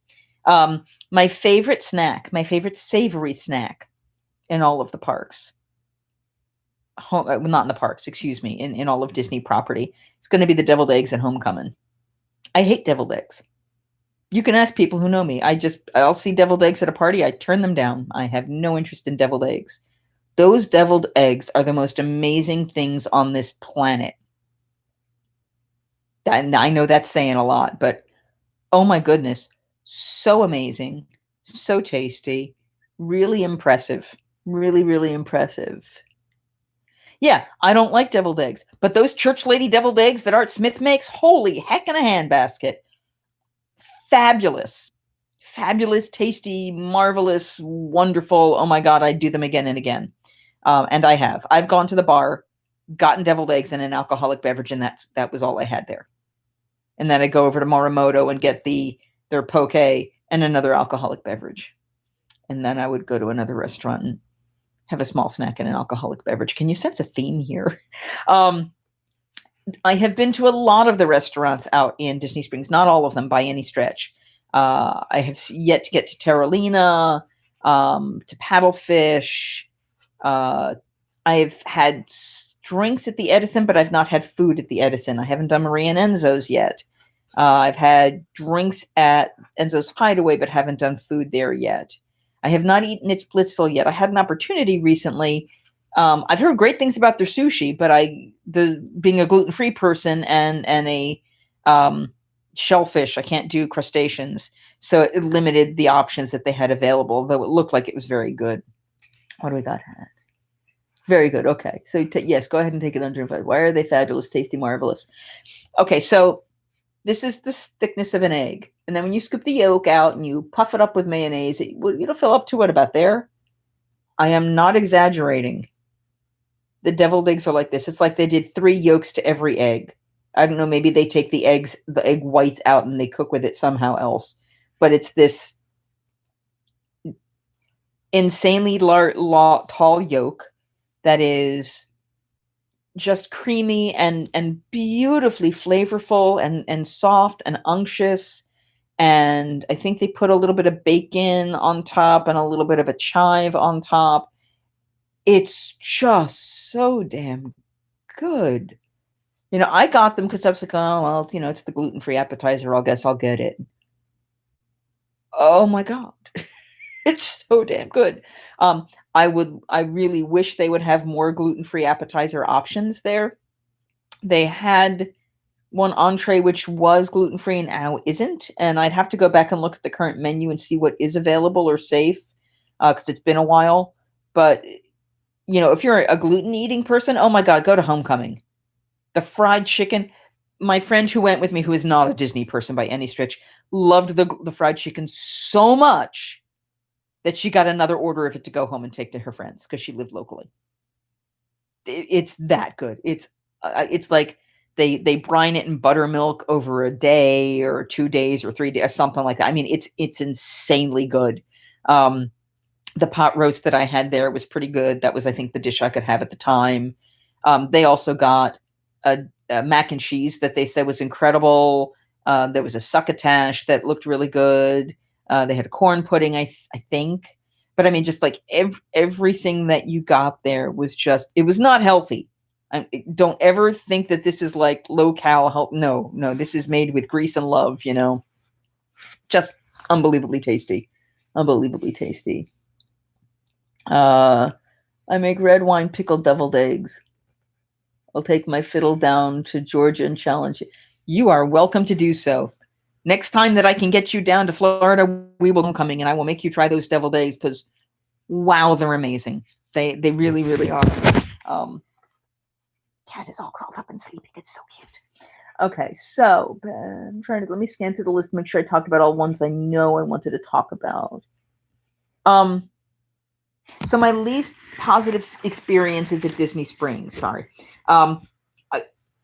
My favorite savory snack in all of the parks. Not in the parks, excuse me, in all of Disney property. It's going to be the deviled eggs at Homecoming. I hate deviled eggs. You can ask people who know me. I'll see deviled eggs at a party. I turn them down. I have no interest in deviled eggs. Those deviled eggs are the most amazing things on this planet. And I know that's saying a lot, but oh my goodness, so amazing, so tasty, really impressive, really, really impressive. Yeah, I don't like deviled eggs, but those church lady deviled eggs that Art Smith makes, holy heck in a handbasket. Fabulous, fabulous, tasty, marvelous, wonderful. Oh my God, I'd do them again and again. And I have. I've gone to the bar, gotten deviled eggs and an alcoholic beverage, and that was all I had there. And then I go over to Morimoto and get their poke and another alcoholic beverage. And then I would go to another restaurant and have a small snack and an alcoholic beverage. Can you sense a theme here? I have been to a lot of the restaurants out in Disney Springs, not all of them by any stretch. I have yet to get to Terralina, to Paddlefish. I've had drinks at the Edison, but I've not had food at the Edison. I haven't done Maria and Enzo's yet. I've had drinks at Enzo's Hideaway, but haven't done food there yet. I have not eaten at Splitsville yet. I had an opportunity recently. I've heard great things about their sushi, but being a gluten-free person and a shellfish, I can't do crustaceans, so it limited the options that they had available. Though it looked like it was very good. What do we got? Very good. Okay, so yes, go ahead and take it under advice. Why are they fabulous, tasty, marvelous? Okay, so this is the thickness of an egg, and then when you scoop the yolk out and you puff it up with mayonnaise, it'll fill up to what, about there? I am not exaggerating. The deviled eggs are like this. It's like they did 3 yolks to every egg. I don't know, maybe they take the egg whites out and they cook with it somehow else. But it's this insanely tall yolk that is just creamy and beautifully flavorful and soft and unctuous. And I think they put a little bit of bacon on top and a little bit of a chive on top. It's just so damn good. I got them because I was like, oh, well, it's the gluten-free appetizer. I guess I'll get it. Oh my God. It's so damn good. I really wish they would have more gluten-free appetizer options there. They had one entree which was gluten-free and now isn't, and I'd have to go back and look at the current menu and see what is available or safe, because it's been a while. But if you're a gluten-eating person, oh my God, go to Homecoming. The fried chicken. My friend who went with me, who is not a Disney person by any stretch, loved the fried chicken so much that she got another order of it to go home and take to her friends because she lived locally. It's that good. It's like they brine it in buttermilk over a day or 2 days or 3 days, something like that. I mean, it's insanely good. The pot roast that I had there was pretty good. That was, I think, the dish I could have at the time. They also got a mac and cheese that they said was incredible. There was a succotash that looked really good. They had a corn pudding, I think. But I mean, just like everything that you got there was it was not healthy. Don't ever think that this is like low-cal health. No, this is made with grease and love, Just unbelievably tasty. Unbelievably tasty. I make red wine pickled deviled eggs. I'll take my fiddle down to Georgia and challenge you. You are welcome to do so. Next time that I can get you down to Florida, we will come coming, and I will make you try those deviled eggs because, wow, they're amazing. They really, really are. Cat is all curled up and sleeping. It's so cute. Okay, so I'm trying to let me scan through the list, make sure I talked about all ones I know I wanted to talk about. So my least positive experiences at Disney Springs. Sorry,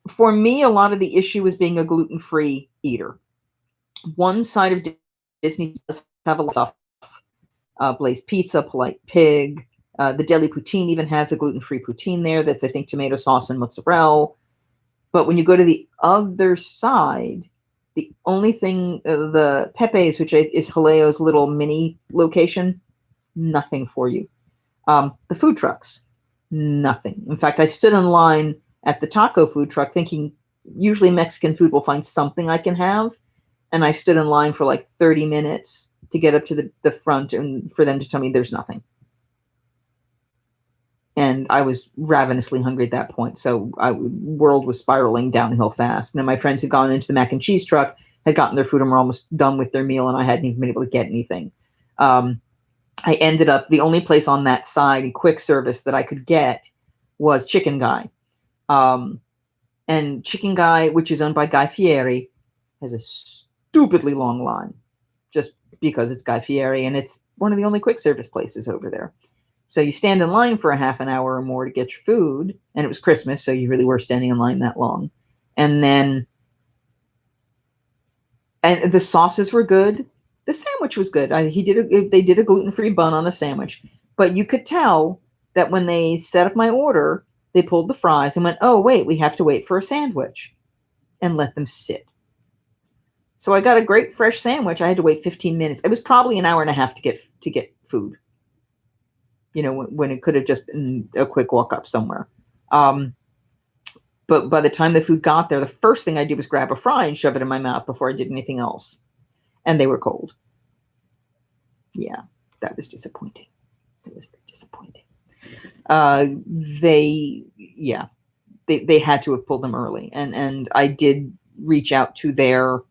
for me, a lot of the issue was being a gluten-free eater. One side of Disney does have a lot of stuff. Blaze Pizza, Polite Pig, the Deli Poutine even has a gluten-free poutine there. That's, I think, tomato sauce and mozzarella. But when you go to the other side, the only thing, the Pepe's, which is Haleo's little mini location, nothing for you. The food trucks, nothing. In fact, I stood in line at the taco food truck thinking usually Mexican food will find something I can have. And I stood in line for like 30 minutes to get up to the front and for them to tell me there's nothing. And I was ravenously hungry at that point. So world was spiraling downhill fast. And then my friends had gone into the mac and cheese truck, had gotten their food and were almost done with their meal. And I hadn't even been able to get anything. I ended up, the only place on that side in quick service that I could get was Chicken Guy. And Chicken Guy, which is owned by Guy Fieri, has a stupidly long line just because it's Guy Fieri and it's one of the only quick service places over there. So you stand in line for a half an hour or more to get your food, and it was Christmas, so you really were standing in line that long. And the sauces were good. The sandwich was good. They did a gluten-free bun on a sandwich, but you could tell that when they set up my order, they pulled the fries and went, "Oh, wait, we have to wait for a sandwich," and let them sit. So I got a great fresh sandwich. I had to wait 15 minutes. It was probably an hour and a half to get food. You know, when it could have just been a quick walk up somewhere. But by the time the food got there, the first thing I did was grab a fry and shove it in my mouth before I did anything else. And they were cold. Yeah, that was disappointing. It was very disappointing. They had to have pulled them early. And I did reach out to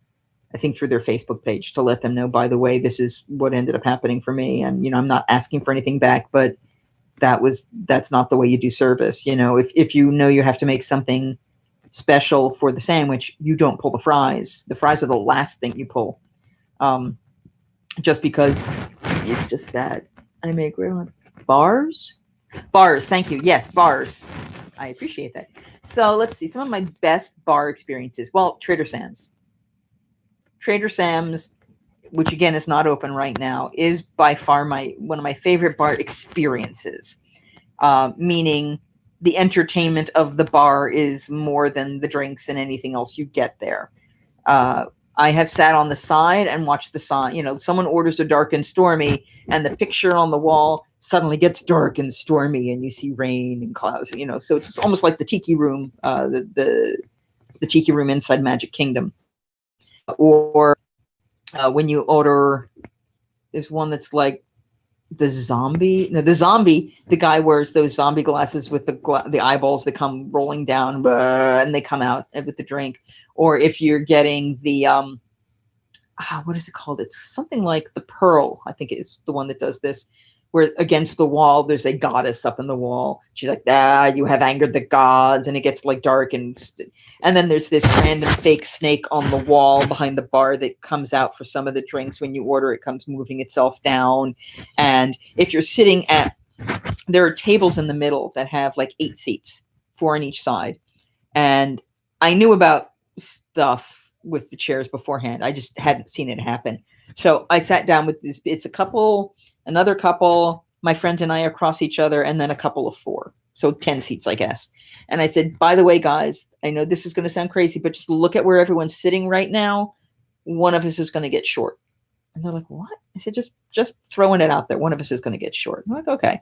I think through their Facebook page to let them know, by the way, this is what ended up happening for me. And, I'm not asking for anything back, but that's not the way you do service. If you know you have to make something special for the sandwich, you don't pull the fries. The fries are the last thing you pull. Just because it's just bad. I make bars. Thank you. Yes, bars. I appreciate that. So let's see some of my best bar experiences. Well, Trader Sam's, which again is not open right now, is by far one of my favorite bar experiences. Meaning the entertainment of the bar is more than the drinks and anything else you get there. I have sat on the side and watched the sign. Someone orders a dark and stormy, and the picture on the wall suddenly gets dark and stormy, and you see rain and clouds. So it's almost like the tiki room, the tiki room inside Magic Kingdom. Or when you order, there's one that's like the zombie. No, the guy wears those zombie glasses with the eyeballs that come rolling down, and they come out with the drink. Or if you're getting the what is it called? It's something like the Pearl, I think is the one that does this, where against the wall there's a goddess up in the wall. She's like, you have angered the gods, and it gets like dark, and then there's this random fake snake on the wall behind the bar that comes out for some of the drinks. When you order, it comes moving itself down. And if you're sitting there are tables in the middle that have like 8 seats, 4 on each side. And I knew about stuff with the chairs beforehand. I just hadn't seen it happen. So I sat down with this. It's a couple, another couple, my friend and I across each other, and then a couple of 4. So 10 seats, I guess. And I said, by the way, guys, I know this is going to sound crazy, but just look at where everyone's sitting right now. One of us is going to get short. And they're like, what? I said, just throwing it out there. One of us is going to get short. I'm like, okay.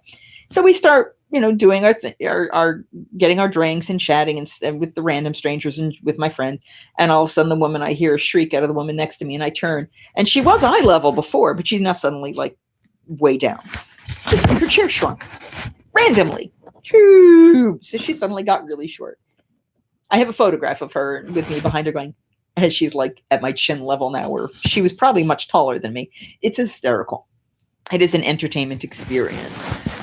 So we start, doing our getting our drinks and chatting and with the random strangers and with my friend. And all of a sudden I hear a shriek out of the woman next to me, and I turn, and she was eye level before, but she's now suddenly like way down. Her chair shrunk randomly. So she suddenly got really short. I have a photograph of her with me behind her going, And she's like at my chin level now, where she was probably much taller than me. It's hysterical. It is an entertainment experience.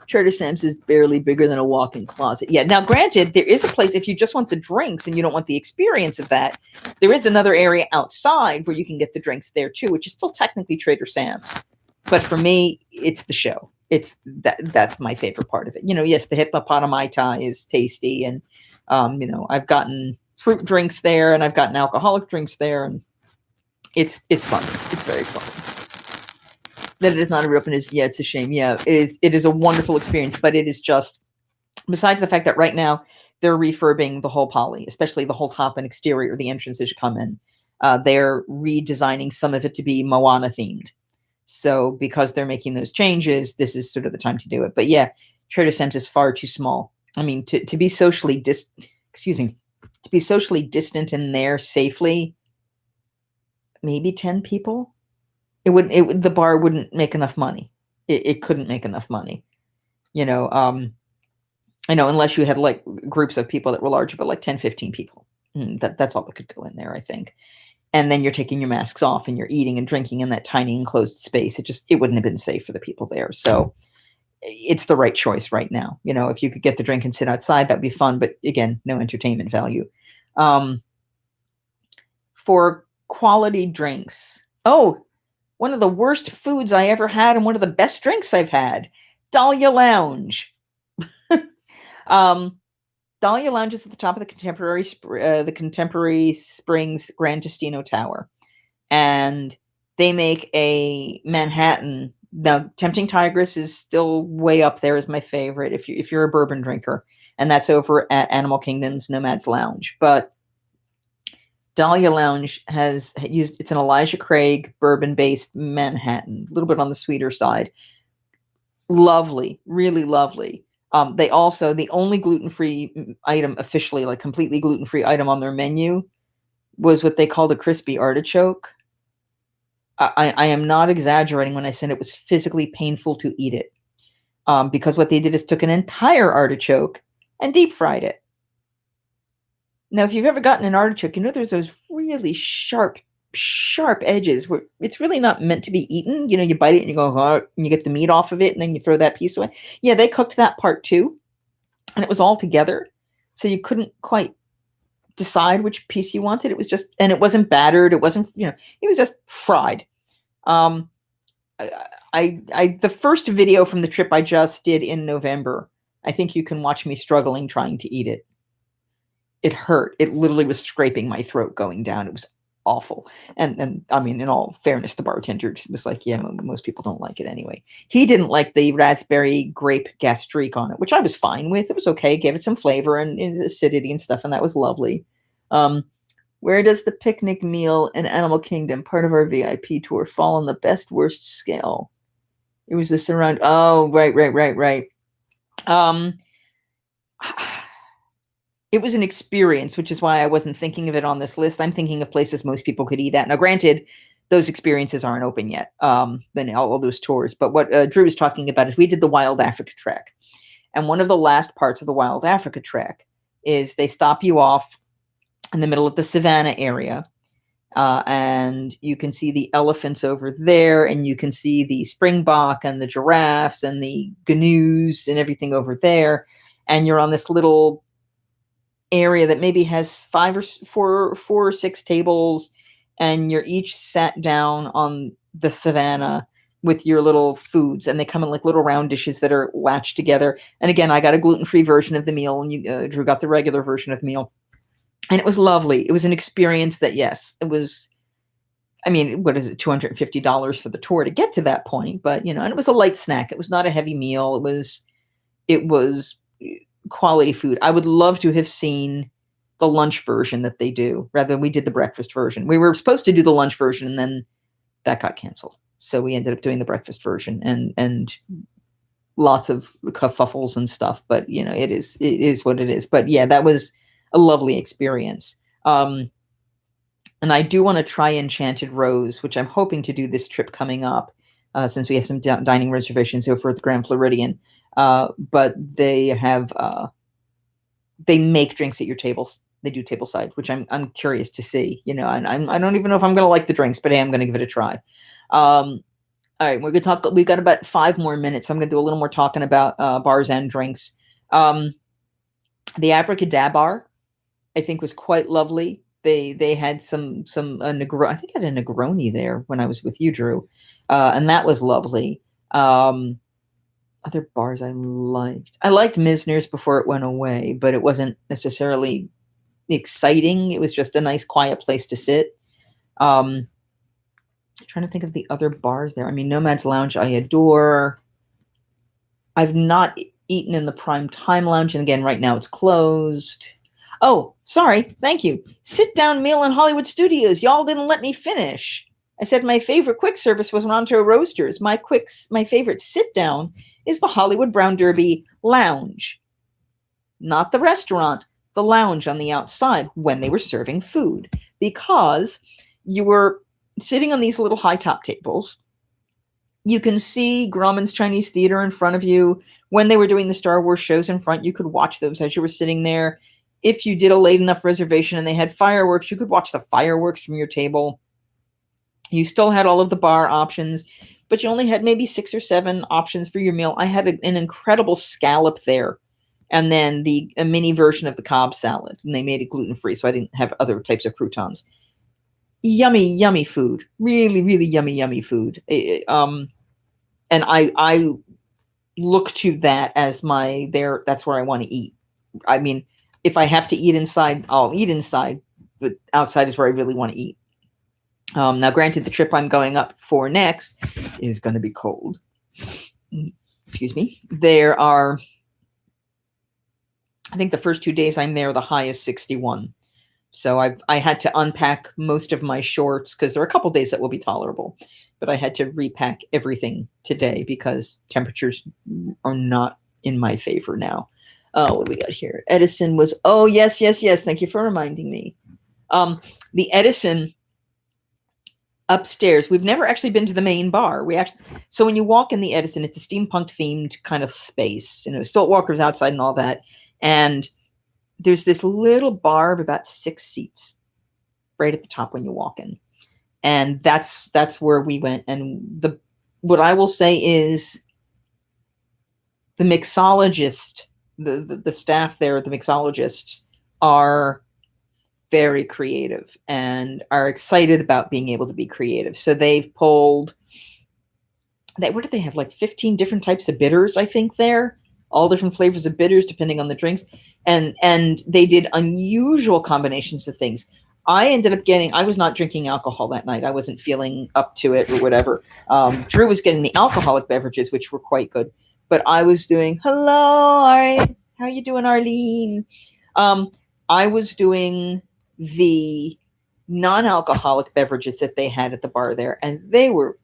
Trader Sam's is barely bigger than a walk-in closet. Yeah. Now, granted, there is a place if you just want the drinks and you don't want the experience of that. There is another area outside where you can get the drinks there too, which is still technically Trader Sam's. But for me, it's the show. It's that's my favorite part of it. Yes, the hippopotami Thai is tasty, and I've gotten fruit drinks there, and I've gotten alcoholic drinks there, and it's fun. It's very fun. That it is not a reopen is it's a shame. Yeah, it is a wonderful experience, but it is just, besides the fact that right now they're refurbing the whole poly, especially the whole top and exterior, the entrance as you come in. They're redesigning some of it to be Moana themed. So because they're making those changes, this is sort of the time to do it. But yeah, Trader Sam's is far too small. I mean, to be socially to be socially distant in there safely, maybe 10 people. The bar wouldn't make enough money. It couldn't make enough money. I know, unless you had like groups of people that were larger, but like 10, 15 people. That's all that could go in there, I think. And then you're taking your masks off and you're eating and drinking in that tiny enclosed space. It wouldn't have been safe for the people there. So it's the right choice right now. If you could get the drink and sit outside, that'd be fun. But again, no entertainment value. For quality drinks. Oh, one of the worst foods I ever had and one of the best drinks I've had. Dahlia Lounge. Dahlia Lounge is at the top of the Contemporary Springs Grand Destino Tower. And they make a Manhattan. Now, Tempting Tigress is still way up there as my favorite if you're a bourbon drinker. And that's over at Animal Kingdom's Nomad's Lounge. But Dahlia Lounge it's an Elijah Craig bourbon-based Manhattan, a little bit on the sweeter side. Lovely, really lovely. They also, the only gluten-free item officially, like completely gluten-free item on their menu was what they called a crispy artichoke. I am not exaggerating when I said it was physically painful to eat it. Because what they did is took an entire artichoke and deep fried it. Now, if you've ever gotten an artichoke, there's those really sharp edges where it's really not meant to be eaten. You bite it and you go, oh, and you get the meat off of it and then you throw that piece away. Yeah, they cooked that part too. And it was all together. So you couldn't quite decide which piece you wanted. It was just, and it wasn't battered. It wasn't, it was just fried. The first video from the trip I just did in November, I think you can watch me struggling trying to eat it. It hurt. It literally was scraping my throat going down. It was awful. And I mean, in all fairness, the bartender was like, yeah, most people don't like it anyway. He didn't like the raspberry grape gastrique on it, which I was fine with. It was okay. Gave it some flavor and acidity and stuff. And that was lovely. Where does the picnic meal in Animal Kingdom, part of our VIP tour, fall on the best worst scale? It was the surround. Oh, right. It was an experience, which is why I wasn't thinking of it on this list. I'm thinking of places most people could eat at. Now, granted, those experiences aren't open yet, then all those tours. But what Drew was talking about is we did the Wild Africa Trek. And one of the last parts of the Wild Africa Trek is they stop you off in the middle of the savannah area. And you can see the elephants over there, and you can see the springbok and the giraffes and the gnu's and everything over there. And you're on this little area that maybe has 4 or 6 tables, and you're each sat down on the savannah with your little foods, and they come in like little round dishes that are latched together. And again, I got a gluten-free version of the meal, and Drew got the regular version of the meal, and it was lovely. It was an experience that, yes, it was. I mean, what is it, $250 for the tour to get to that point? But and it was a light snack. It was not a heavy meal. It was quality food. I would love to have seen the lunch version that they do, rather than we did the breakfast version. We were supposed to do the lunch version, and then that got canceled. So we ended up doing the breakfast version, and lots of kerfuffles and stuff. But it is what it is. But yeah, that was a lovely experience. And I do want to try Enchanted Rose, which I'm hoping to do this trip coming up, since we have some dining reservations over at the Grand Floridian. But they have they make drinks at your tables. They do tableside, which I'm curious to see, and I don't even know if I'm going to like the drinks, but hey, I'm going to give it a try. All right, we're going to talk. We've got about 5 more minutes. So I'm going to do a little more talking about bars and drinks. The Abracadabra, I think, was quite lovely. They had some Negroni. I think I had a Negroni there when I was with you, Drew, and that was lovely. Other bars I liked. I liked Misner's before it went away, but it wasn't necessarily exciting. It was just a nice, quiet place to sit. Trying to think of the other bars there. I mean, Nomad's Lounge I adore. I've not eaten in the Prime Time Lounge, and again, right now it's closed. Oh, sorry. Thank you. Sit down meal in Hollywood Studios. Y'all didn't let me finish. I said my favorite quick service was Ronto Roasters. My favorite sit down is the Hollywood Brown Derby Lounge. Not the restaurant, the lounge on the outside when they were serving food. Because you were sitting on these little high top tables. You can see Grauman's Chinese Theater in front of you. When they were doing the Star Wars shows in front, you could watch those as you were sitting there. If you did a late enough reservation and they had fireworks, you could watch the fireworks from your table. You still had all of the bar options, but you only had maybe 6 or 7 options for your meal. I had an incredible scallop there, and then a mini version of the Cobb salad, and they made it gluten-free, so I didn't have other types of croutons. Yummy, yummy food. Really, really yummy, yummy food. And I look to that as that's where I want to eat. I mean, if I have to eat inside, I'll eat inside, but outside is where I really want to eat. Now, granted, the trip I'm going up for next is going to be cold. Excuse me. I think the first 2 days I'm there, the high is 61. So I had to unpack most of my shorts because there are a couple days that will be tolerable. But I had to repack everything today because temperatures are not in my favor now. What do we got here? Edison was, oh, yes. Thank you for reminding me. The Edison upstairs, we've never actually been to the main bar. So when you walk in the Edison, it's a steampunk themed kind of space, stilt walkers outside and all that. And there's this little bar of about 6 seats right at the top when you walk in. And that's where we went. And what I will say is the mixologist, the staff there, the mixologists are very creative and are excited about being able to be creative. So they've pulled what did they have? Like 15 different types of bitters, I think there, all different flavors of bitters, depending on the drinks. And they did unusual combinations of things. I was not drinking alcohol that night. I wasn't feeling up to it or whatever. Drew was getting the alcoholic beverages, which were quite good. But I was doing, hello, all right. How you doing, Arlene? I was doing the non-alcoholic beverages that they had at the bar there, and they were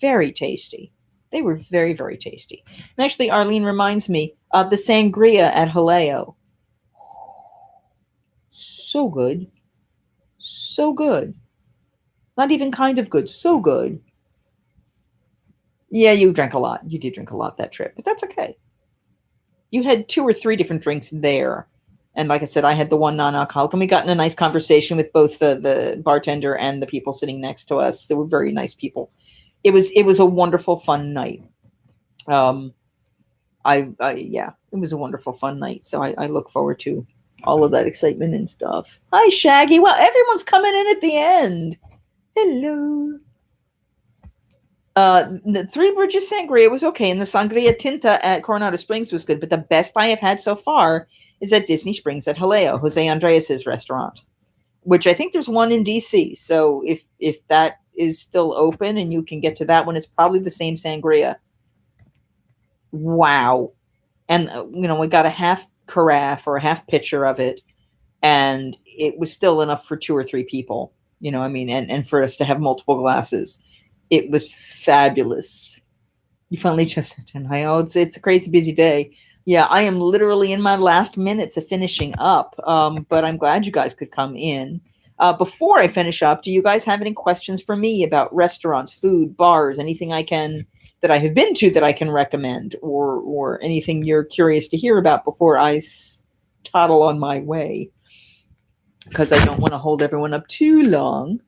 very tasty. They were very, very tasty. And actually, Arlene reminds me of the sangria at Haleo. So good. So good. Not even kind of good. So good. Yeah, you drank a lot. You did drink a lot that trip, but that's okay. You had 2 or 3 different drinks there. And like I said, I had the one non-alcoholic, and we got in a nice conversation with both the bartender and the people sitting next to us. They were very nice people. It was a wonderful, fun night. It was a wonderful, fun night. So I look forward to all of that excitement and stuff. Hi, Shaggy. Well, everyone's coming in at the end. Hello. The Three Bridges Sangria was okay, and the Sangria Tinta at Coronado Springs was good, but the best I have had so far is at Disney Springs at Haleo, Jose Andreas's restaurant, which I think there's one in DC. So if that is still open and you can get to that one, it's probably the same sangria. Wow. And, we got a half carafe or a half pitcher of it, and it was still enough for 2 or 3 people, and for us to have multiple glasses. It was fabulous. You finally just said, it's a crazy busy day. Yeah, I am literally in my last minutes of finishing up, but I'm glad you guys could come in. Before I finish up, do you guys have any questions for me about restaurants, food, bars, anything that I have been to that I can recommend, or anything you're curious to hear about before I toddle on my way? because I don't want to hold everyone up too long.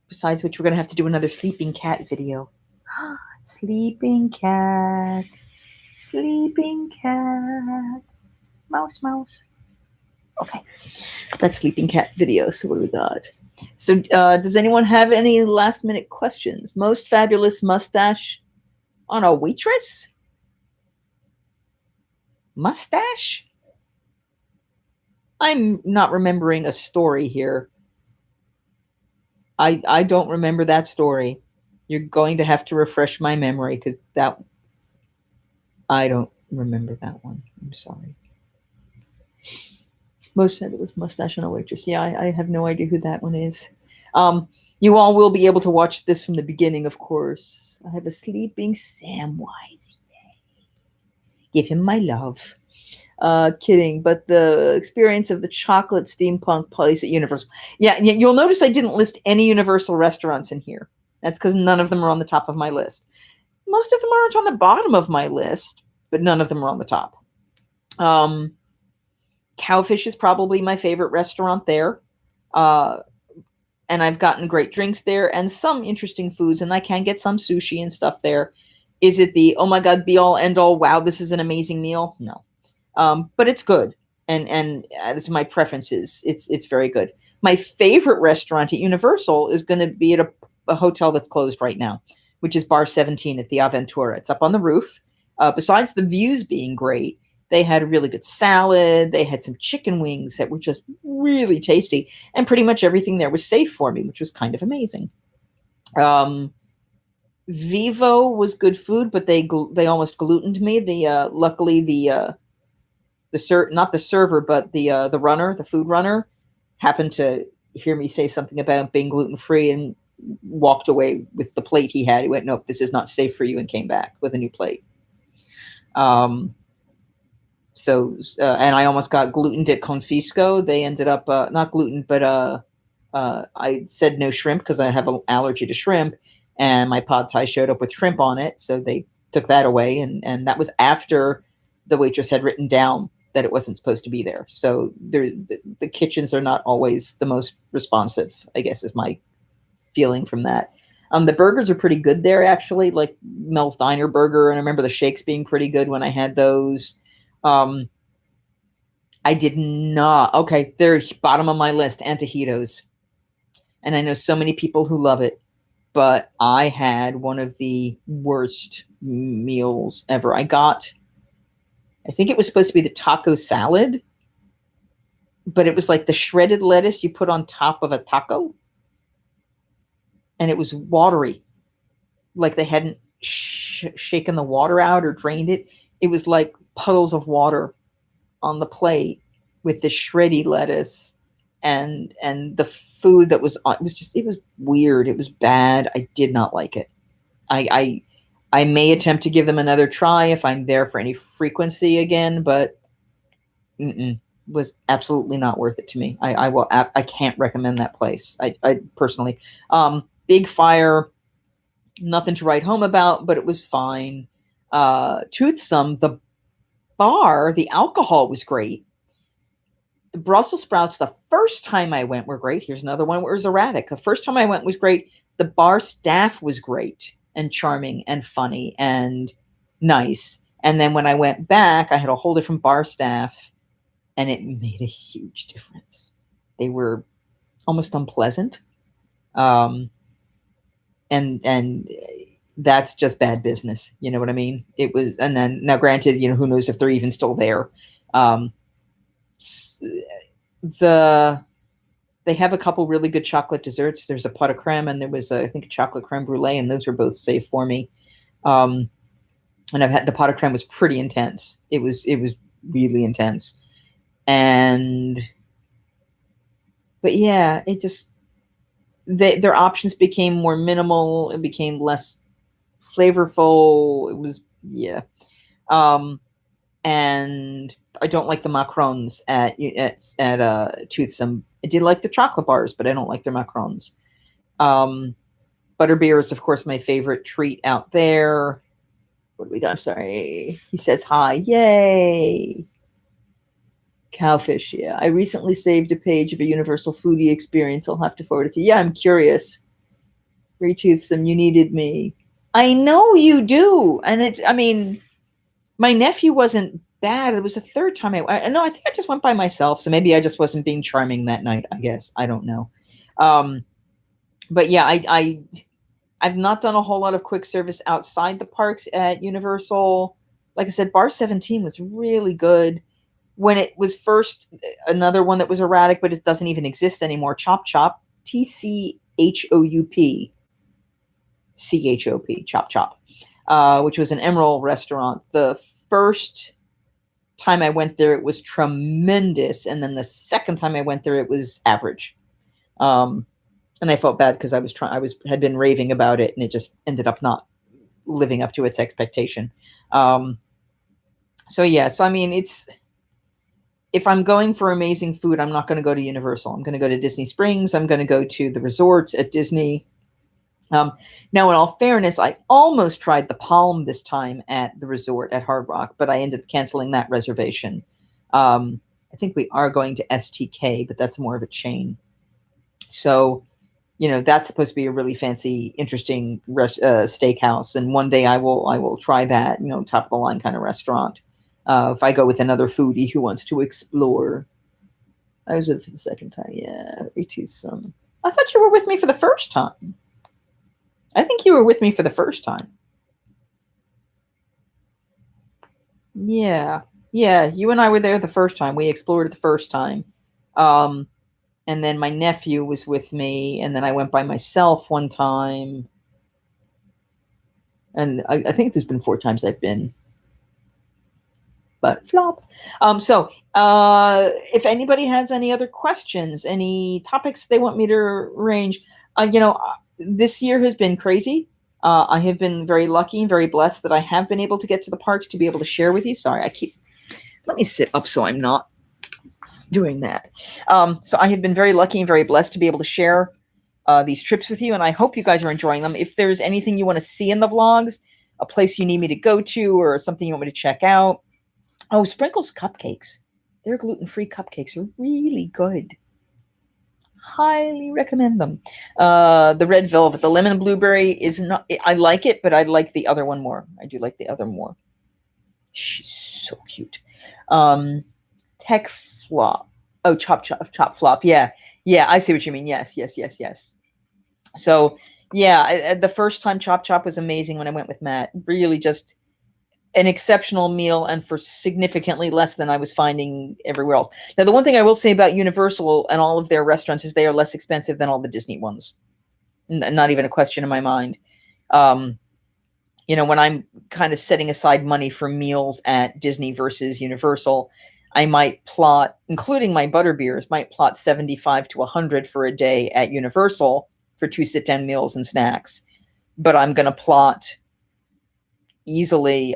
Besides which, we're going to have to do another sleeping cat video. Sleeping cat. Sleeping cat. Mouse, mouse. Okay. That's sleeping cat video. So what do we got? So does anyone have any last minute questions? Most fabulous mustache on a waitress? Mustache? I'm not remembering a story here. I don't remember that story. You're going to have to refresh my memory because I don't remember that one. I'm sorry. Most fabulous mustache on a waitress. Yeah, I have no idea who that one is. You all will be able to watch this from the beginning, of course. I have a sleeping Samwise. Give him my love. Kidding, but the experience of the chocolate steampunk place at Universal. Yeah, you'll notice I didn't list any Universal restaurants in here. That's because none of them are on the top of my list. Most of them aren't on the bottom of my list, but none of them are on the top. Cowfish is probably my favorite restaurant there. And I've gotten great drinks there and some interesting foods, and I can get some sushi and stuff there. Is it the, oh my God, be all end all, wow, this is an amazing meal? No. But it's good. And it's my preferences. It's very good. My favorite restaurant at Universal is going to be at a hotel that's closed right now, which is Bar 17 at the Aventura. It's up on the roof. Besides the views being great, they had a really good salad. They had some chicken wings that were just really tasty. And pretty much everything there was safe for me, which was kind of amazing. Vivo was good food, but they almost glutened me. Luckily not the server, but the runner, the food runner, happened to hear me say something about being gluten free and walked away with the plate he had. He went, "Nope, this is not safe for you," and came back with a new plate. And I almost got glutened at Confisco. They ended up not gluten, but I said no shrimp because I have an allergy to shrimp, and my pad thai showed up with shrimp on it, so they took that away, and that was after the waitress had written down that it wasn't supposed to be there. So the kitchens are not always the most responsive, I guess, is my feeling from that. The burgers are pretty good there, actually, like Mel's Diner Burger, and I remember the shakes being pretty good when I had those. I did not. Okay, they're bottom of my list, Antojitos. And I know so many people who love it, but I had one of the worst meals ever. I think it was supposed to be the taco salad, but it was like the shredded lettuce you put on top of a taco. And it was watery, like they hadn't shaken the water out or drained it. It was like puddles of water on the plate with the shreddy lettuce and the food that was on. It was weird. It was bad. I did not like it. I may attempt to give them another try if I'm there for any frequency again, but was absolutely not worth it to me. I can't recommend that place. I personally, Big Fire, nothing to write home about, but it was fine. Toothsome, the bar, the alcohol was great. The Brussels sprouts, the first time I went, were great. Here's another one where it was erratic. The first time I went was great. The bar staff was great and charming and funny and nice. And then when I went back, I had a whole different bar staff, and it made a huge difference. They were almost unpleasant. And that's just bad business. You know what I mean? It was, and then now granted, who knows if they're even still there. They have a couple really good chocolate desserts. There's a pot of creme, and there was I think a chocolate creme brulee, and those were both safe for me. And I've had the pot of creme was pretty intense. It was really intense. But yeah, it just, their options became more minimal. It became less flavorful. It was, yeah. And I don't like the macarons at Toothsome. I did like the chocolate bars, but I don't like their macarons. Butterbeer is, of course, my favorite treat out there. What do we got? I'm sorry. He says hi. Yay. Cowfish, yeah. I recently saved a page of a Universal Foodie experience. I'll have to forward it to you. Yeah, I'm curious. Retoothsome, you needed me. I know you do. And I mean, my nephew wasn't bad. It was the third time no, I think I just went by myself. So maybe I just wasn't being charming that night, I guess. I don't know. But yeah, I've not done a whole lot of quick service outside the parks at Universal. Like I said, Bar 17 was really good. When it was first, another one that was erratic, but it doesn't even exist anymore, Chop Chop, TCHOUP, CHOP, Chop Chop, which was an Emerald restaurant. The first time I went there, it was tremendous. And then the second time I went there, it was average. And I felt bad because had been raving about it, and it just ended up not living up to its expectation. So I mean, if I'm going for amazing food, I'm not going to go to Universal. I'm going to go to Disney Springs. I'm going to go to the resorts at Disney. Now, in all fairness, I almost tried the Palm this time at the resort at Hard Rock, but I ended up canceling that reservation. I think we are going to STK, but that's more of a chain. So, that's supposed to be a really fancy, interesting steakhouse. And one day I will try that, top of the line kind of restaurant. If I go with another foodie who wants to explore. I was with it for the second time. Yeah, retoothsome. I thought you were with me for the first time. I think you were with me for the first time. Yeah. Yeah, you and I were there the first time. We explored it the first time. And then my nephew was with me, and then I went by myself one time. And I think there's been 4 times I've been. But flop. So if anybody has any other questions, any topics they want me to arrange, this year has been crazy. I have been very lucky and very blessed that I have been able to get to the parks to be able to share with you. Sorry, let me sit up so I'm not doing that. So I have been very lucky and very blessed to be able to share these trips with you, and I hope you guys are enjoying them. If there's anything you want to see in the vlogs, a place you need me to go to, or something you want me to check out. Oh, Sprinkles Cupcakes. Their gluten-free cupcakes are really good. Highly recommend them. The red velvet, the lemon blueberry is not, I like it, but I like the other one more. I do like the other more. She's so cute. Tech Flop. Oh, Chop Flop. Yeah. Yeah, I see what you mean. Yes. So, yeah, the first time Chop Chop was amazing when I went with Matt. Really just an exceptional meal, and for significantly less than I was finding everywhere else. Now, the one thing I will say about Universal and all of their restaurants is they are less expensive than all the Disney ones. Not even a question in my mind. When I'm kind of setting aside money for meals at Disney versus Universal, I might plot, including my butterbeers, might plot 75 to 100 for a day at Universal for 2 sit-down meals and snacks. But I'm going to plot easily,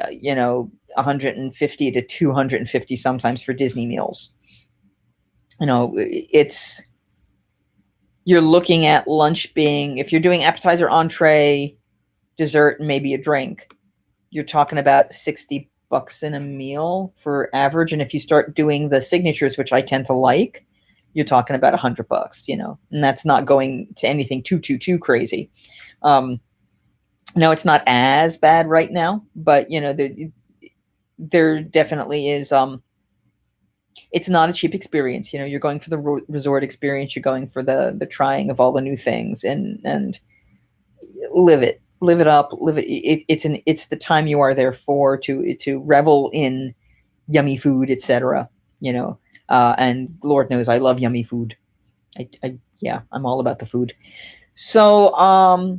150 to 250 sometimes for Disney meals. You're looking at lunch being, if you're doing appetizer, entree, dessert, and maybe a drink, you're talking about $60 in a meal for average. And if you start doing the signatures, which I tend to like, you're talking about $100, and that's not going to anything too crazy. No, it's not as bad right now, but there definitely is. It's not a cheap experience. You're going for the resort experience. You're going for the trying of all the new things, and live it up, live it. It's the time you are there for to revel in yummy food, etc. And Lord knows I love yummy food. I'm all about the food. So,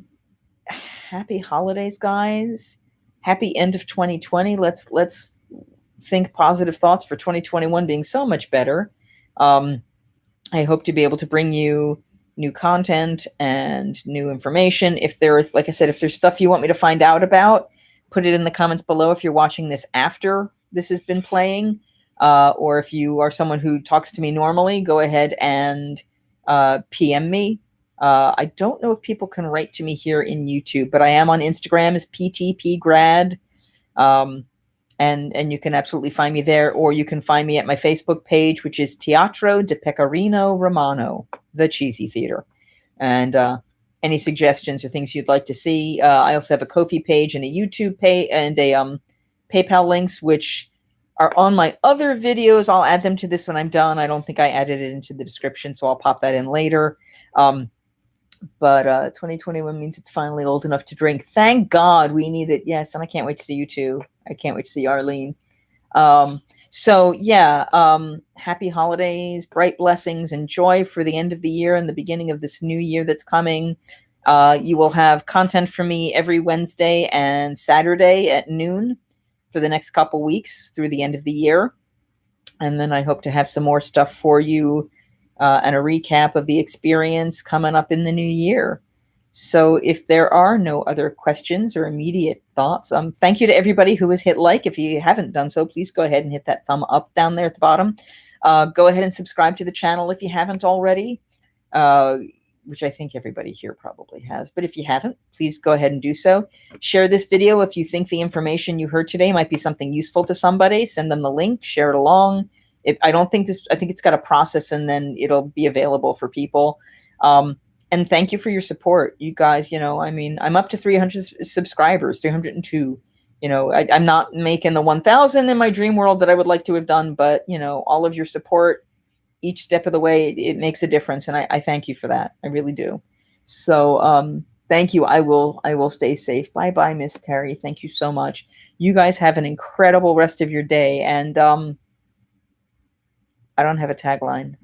happy holidays, guys. Happy end of 2020. Let's think positive thoughts for 2021 being so much better. I hope to be able to bring you new content and new information. If there's stuff you want me to find out about, put it in the comments below. If you're watching this after this has been playing, or if you are someone who talks to me normally, go ahead and PM me. I don't know if people can write to me here in YouTube, but I am on Instagram as PTPgrad. and you can absolutely find me there, or you can find me at my Facebook page, which is Teatro di Pecorino Romano, the Cheesy Theater. And any suggestions or things you'd like to see. I also have a Ko-fi page and a YouTube page and a PayPal links, which are on my other videos. I'll add them to this when I'm done. I don't think I added it into the description, so I'll pop that in later. But 2021 means it's finally old enough to drink. Thank God, we need it. Yes, and I can't wait to see you too. I can't wait to see Arlene. So yeah, happy holidays, bright blessings, and joy for the end of the year and the beginning of this new year that's coming. You will have content from me every Wednesday and Saturday at noon for the next couple weeks through the end of the year. And then I hope to have some more stuff for you and a recap of the experience coming up in the new year. So if there are no other questions or immediate thoughts, thank you to everybody who has hit like. If you haven't done so, please go ahead and hit that thumb up down there at the bottom. Go ahead and subscribe to the channel if you haven't already, which I think everybody here probably has. But if you haven't, please go ahead and do so. Share this video if you think the information you heard today might be something useful to somebody. Send them the link, share it along. I think it's got a process, and then it'll be available for people. And thank you for your support, you guys. I'm up to 300 subscribers, 302. I'm not making the 1,000 in my dream world that I would like to have done, but all of your support, each step of the way, it makes a difference, and I thank you for that. I really do. So thank you. I will stay safe. Bye bye, Miss Terry. Thank you so much. You guys have an incredible rest of your day, and I don't have a tagline.